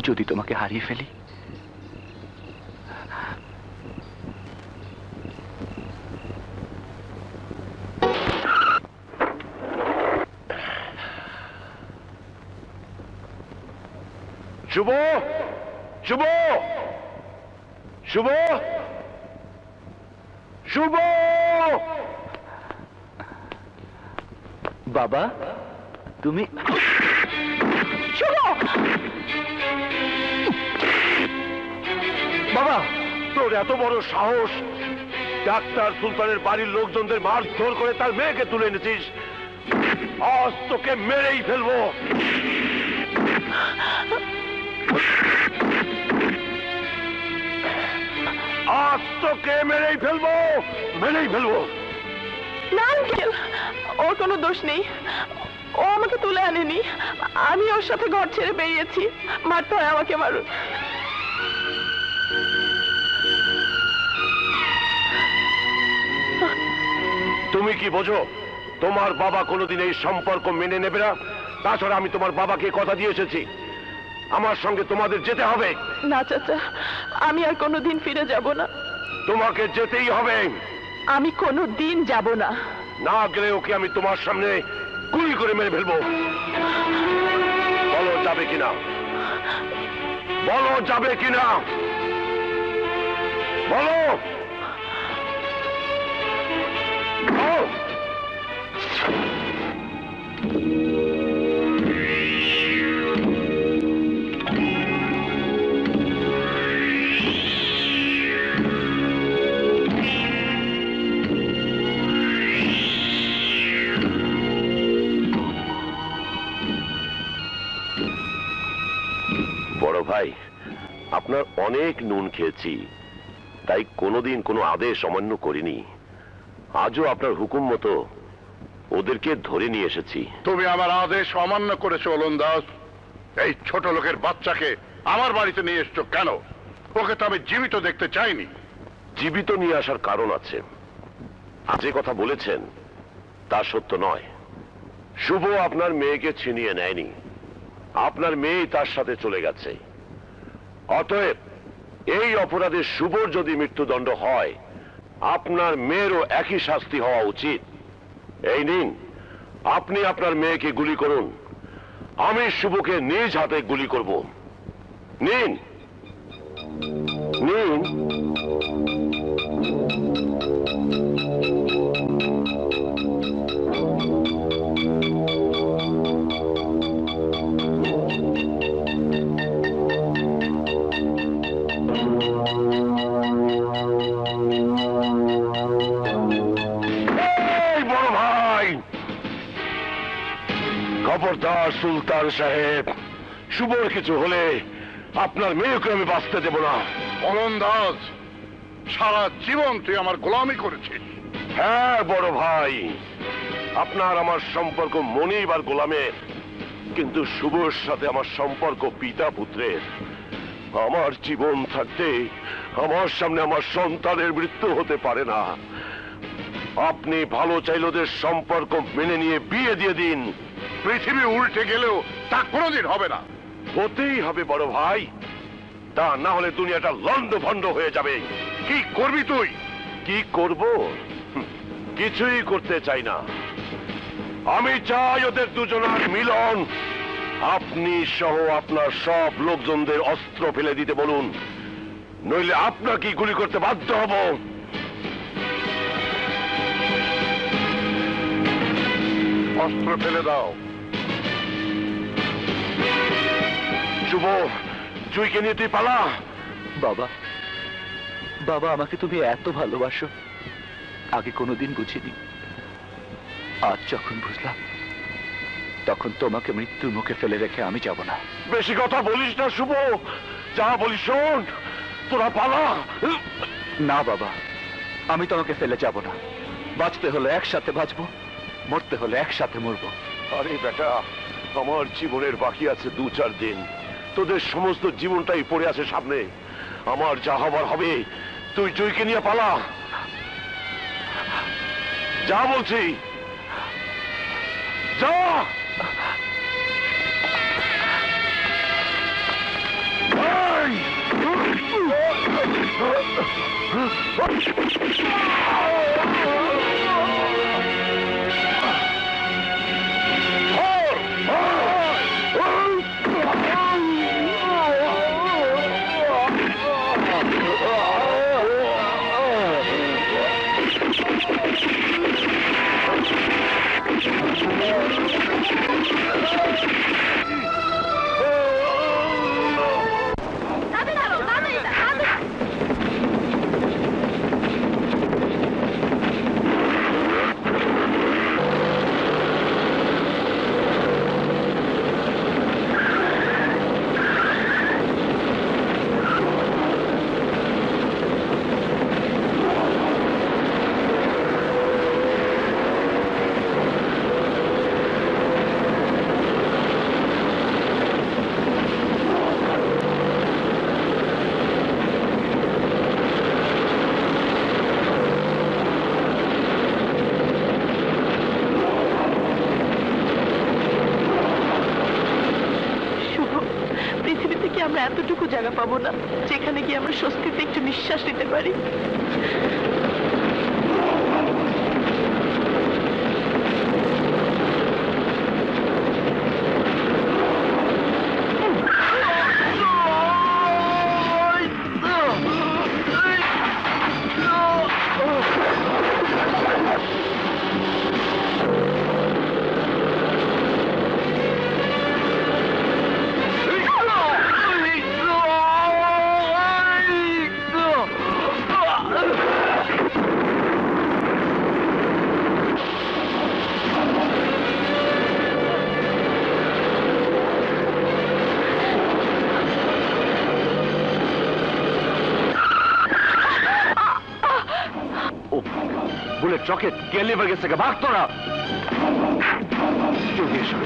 যদি তোমাকে হারিয়ে ফেলি। শুভ, শুভ, শুভ, শুভ! বাবা, তুমি? বাবা, তোর এত বড় সাহস! ডাক্তার সুলতানের বাড়ির লোকজনদের মারধর করে তার মেয়েকে তুলে এনেছিস। আজ তোকে মেরেই ফেলবো। আজ তোকে মেরেই ফেলবো, মেরেই ফেলবো। না আঙ্কেল, ওর কোনো দোষ নেই, ও আমাকে তুলে আনেনি, আমি ওর সাথে ঘর ছেড়ে বেরিয়েছি। মারতে হয় আমাকে মারুন। তুমি কি বোঝো তোমার বাবা কোনোদিন এই সম্পর্ক মেনে নেবে না? তাছাড়া আমি তোমার বাবাকে কথা দিয়ে এসেছি, আমার সঙ্গে তোমাদের যেতে হবে। না চাচা, আমি আর কোনোদিন ফিরে যাব না। তোমাকে যেতেই হবে। আমি কোনোদিন যাব না। না গেলে ওকে আমি তোমার সামনে গুলি করে মেরে ফেলবো। বলো যাবে কিনা, বলো যাবে কিনা, বলো। ভাই, আপনার অনেক নুন খেয়েছি, তাই কোনোদিন কোনো আদেশ অমান্য করিনি। আজও আপনার হুকুম মতো ওদেরকে ধরে নিয়ে এসেছি। তুমি আমার আদেশ অমান্য করেছো ওলন্দাজ। এই ছোট লোকের বাচ্চাকে আমার বাড়িতে নিয়ে এসছো কেন? ওকে তো আমি জীবিত দেখতে চাইনি। জীবিত নিয়ে আসার কারণ আছে। যে কথা বলেছেন তা সত্য নয়। শুভ আপনার মেয়েকে ছিনিয়ে নেয়নি, আপনার মেয়েই তার সাথে চলে গেছে। অতএব এই অপরাধে শুভর যদি মৃত্যুদণ্ড হয়, আপনার মেয়েরও একই শাস্তি হওয়া উচিত। এই নিন, আপনি আপনার মেয়েকে গুলি করুন, আমি শুভকে নিজ হাতে গুলি করব। নিন নিন। খবরদার সুলতান সাহেব, শুভর কিছু হলে আপনার মেয়েকে আমি বাঁচতে দেব না। ওলন্দাজ, সারা জীবন তুই আমার গোলামি করেছিস। হ্যাঁ বড় ভাই, আপনার আমার সম্পর্ক মনিব আর গোলামের, কিন্তু শুভর সাথে আমার সম্পর্ক পিতা পুত্রের। আমার জীবন থাকতে আমার সামনে আমার সন্তানের মৃত্যু হতে পারে না। আপনি ভালো চাইলে ওদের সম্পর্ক মেনে নিয়ে বিয়ে দিয়ে দিন। পৃথিবী উল্টে গেলেও তা কোনোদিন হবে না। হতেই হবে বড় ভাই, তা না হলে দুনিয়াটা লন্ড ভন্ড হয়ে যাবে। কি করবি তুই? কি করব? কিছুই করতে চাই না। আমি চাই ওদের দুজনের মিলন। আপনি সহ আপনার সব লোকজনদের অস্ত্র ফেলে দিতে বলুন, নইলে আপনাকে গুলি করতে বাধ্য হব। অস্ত্র ফেলে দাও। শুভ, জুইকে নিয়ে তুই পালা। বাবা, বাবা, আমাকে তুমি এত ভালোবাসো, আগে কোনোদিন বুঝিনি। আজ যখন বুঝলাম, তখন তোমাকে মৃত্যুর মুখে ফেলে রেখে আমি যাব না। বেশি কথা বলিস না শুভ, যা বলিস শোন, তোরা পালা। না বাবা, আমি তোমাকে ফেলে যাব না। বাঁচতে হলে একসাথে বাঁচবো, মরতে হলে একসাথে মরবো। আরে বেটা, আমার জীবনের বাকি আছে 2-4 দিন, তোদের সমস্ত জীবনটাই পড়ে আছে সামনে। আমার যা হবার হবে, তুই জয়কে নিয়ে পালা। যা বলছি, যা। আমরা এতটুকু জায়গা পাবো না যেখানে গিয়ে আমরা স্বস্তিতে একটু নিঃশ্বাস নিতে পারি? চোখে গেলে গেছে ভাগ তোরা জলদি এসো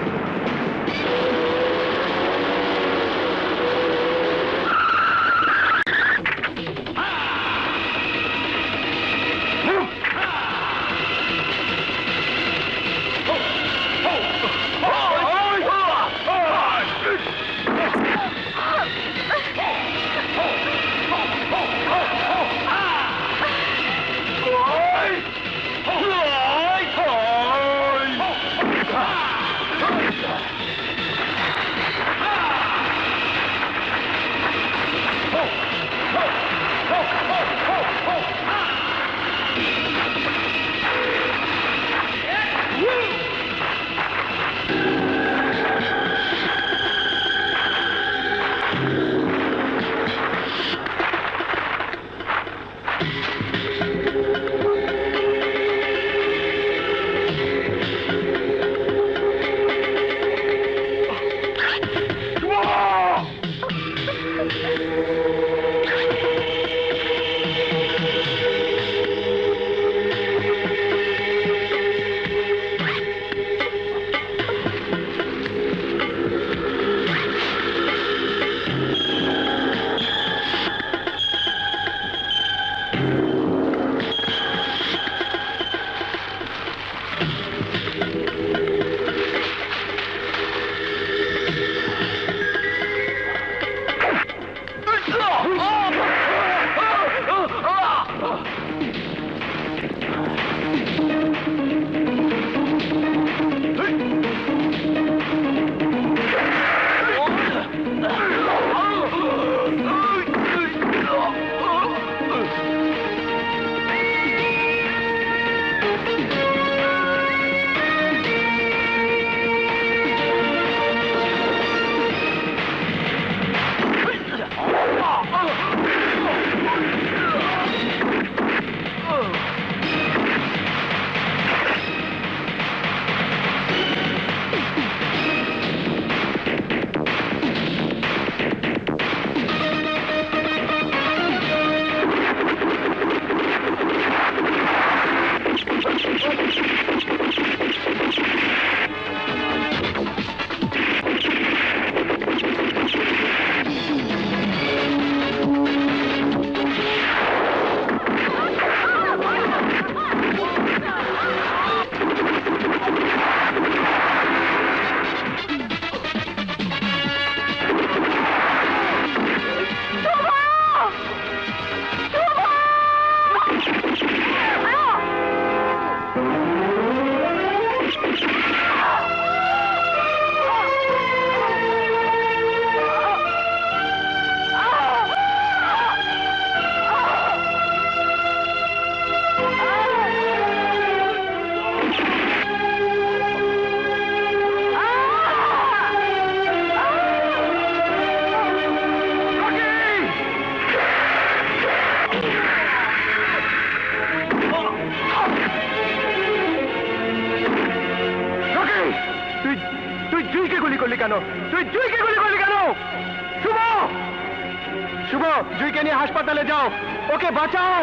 কেন তুই জুইকে গুলি করলি কেন? শুভ শুভ জুইকে নিয়ে হাসপাতালে যাও, ওকে বাঁচাও।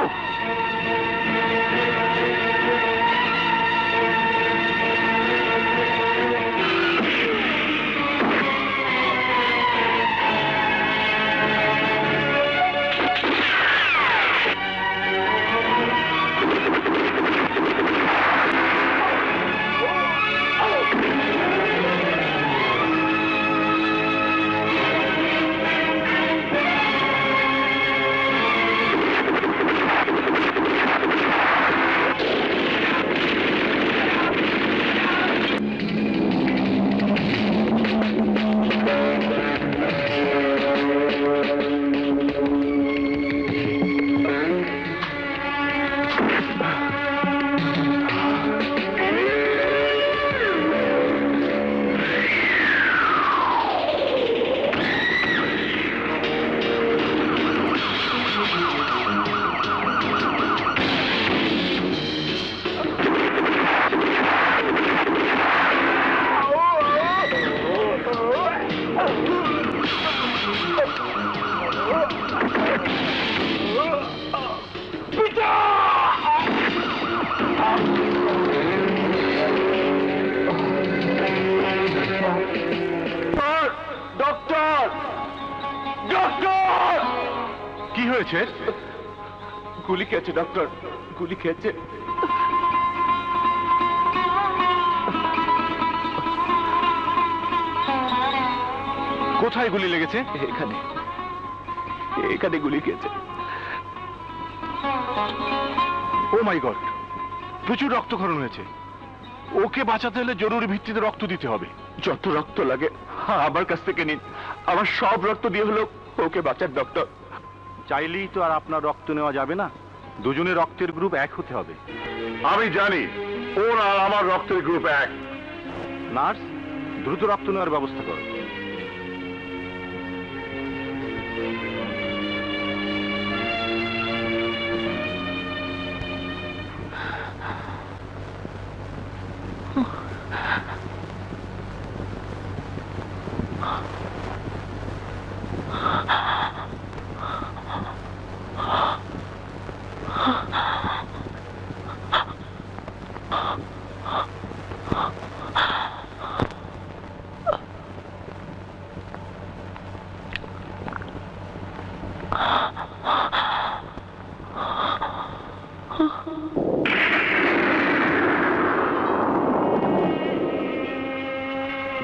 কি হয়েছে? গুলি খেয়েছে ডক্টর, গুলি খেয়েছে। কোথায় গুলি লেগেছে? এখানে, এখানে গুলি খেয়েছে। ও মাই গড, প্রচুর রক্তক্ষরণ হয়েছে। ওকে বাঁচাতে হলে জরুরি ভিত্তিতে রক্ত দিতে হবে। যত রক্ত লাগে আমার কাছ থেকে নিন, আমার সব রক্ত দিয়ে হলো ওকে বাঁচার ডক্টর। চাইলেই তো আর আপনার রক্ত নেওয়া যাবে না, দুজনের রক্তের গ্রুপ এক হতে হবে। আমি জানি ওর আর আমার রক্তের গ্রুপ এক। নার্স, দ্রুত রক্ত নেওয়ার ব্যবস্থা করো।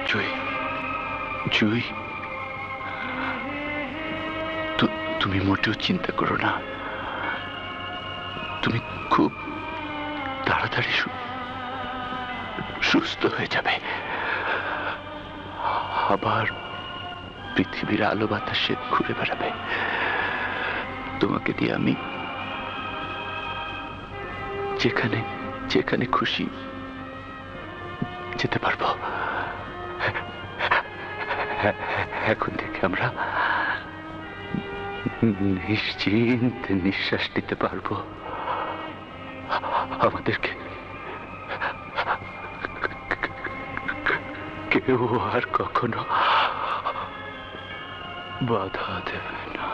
জুই, জুই, তুমি মোটেও চিন্তা করো না। তুমি খুব তাড়াতাড়ি সুস্থ হয়ে যাবে। আবার পৃথিবীর আলো বাতাসে ঘুরে বেড়াবে। তোমাকে দিয়ে আমি যেখানে যেখানে খুশি যেতে পারবো। এখন থেকে আমরা নিশ্চিন্তে নিঃশ্বাস নিতে পারবো। আমাদেরকে কেউ আর কখনো বাধা দেবে না।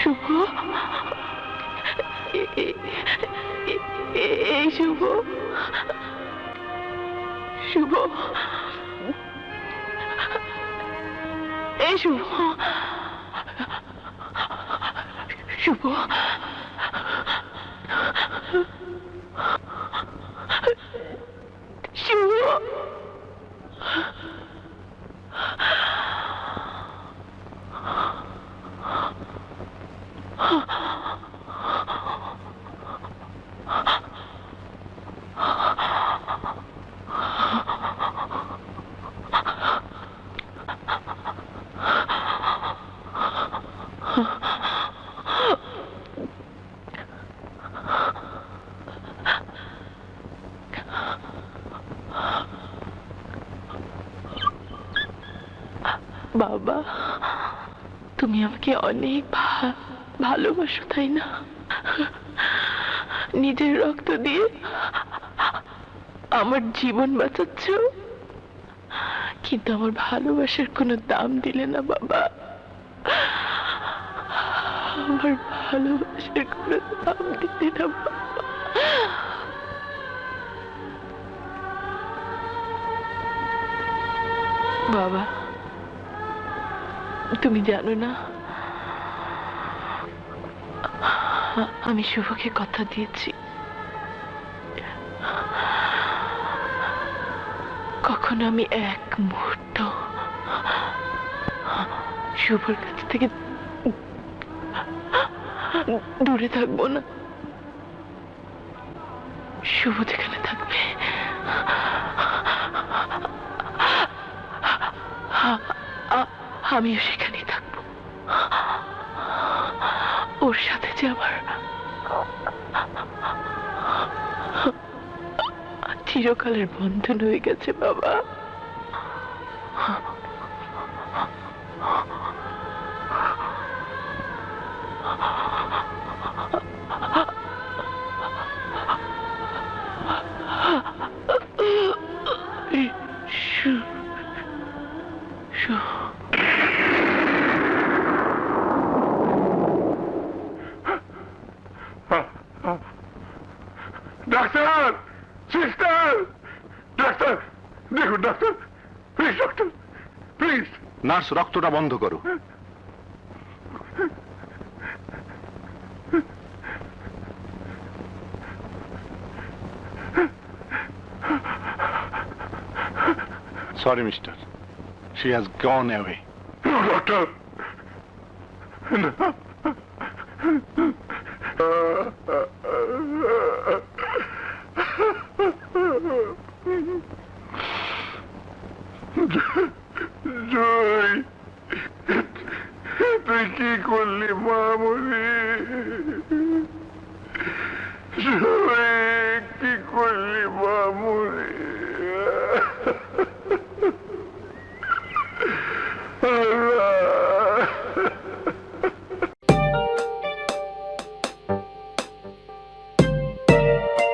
শুভ, এই শুভ, শুভ, এই শুভ, শুভ, শুভ, বাবা, তুমি আমাকে অনেক ভালোবাসো, তাই না? নিজের রক্ত দিয়ে আমার জীবন বাঁচাচ্ছ, কিন্তু আমার ভালোবাসার কোনো দাম দিলে না বাবা। আমার ভালোবাসার কোনো দাম দিলে না বাবা। বাবা, তুমি জানো না, আমি শুভকে কথা দিয়েছি, কখনো আমি এক মুহূর্ত শুভর কাছ থেকে দূরে থাকবো না। শুভ যেখানে থাকবে আমিও সেখানেই থাকবো। ওর সাথে যে আমার চিরকালের বন্ধন হয়ে গেছে বাবা। নার্স, রক্তটা বন্ধ করো। Sorry, mister. She has gone away. No, doctor. জয়, তুই কি করলি মামুনি? জয়, কি করলি মামুনি?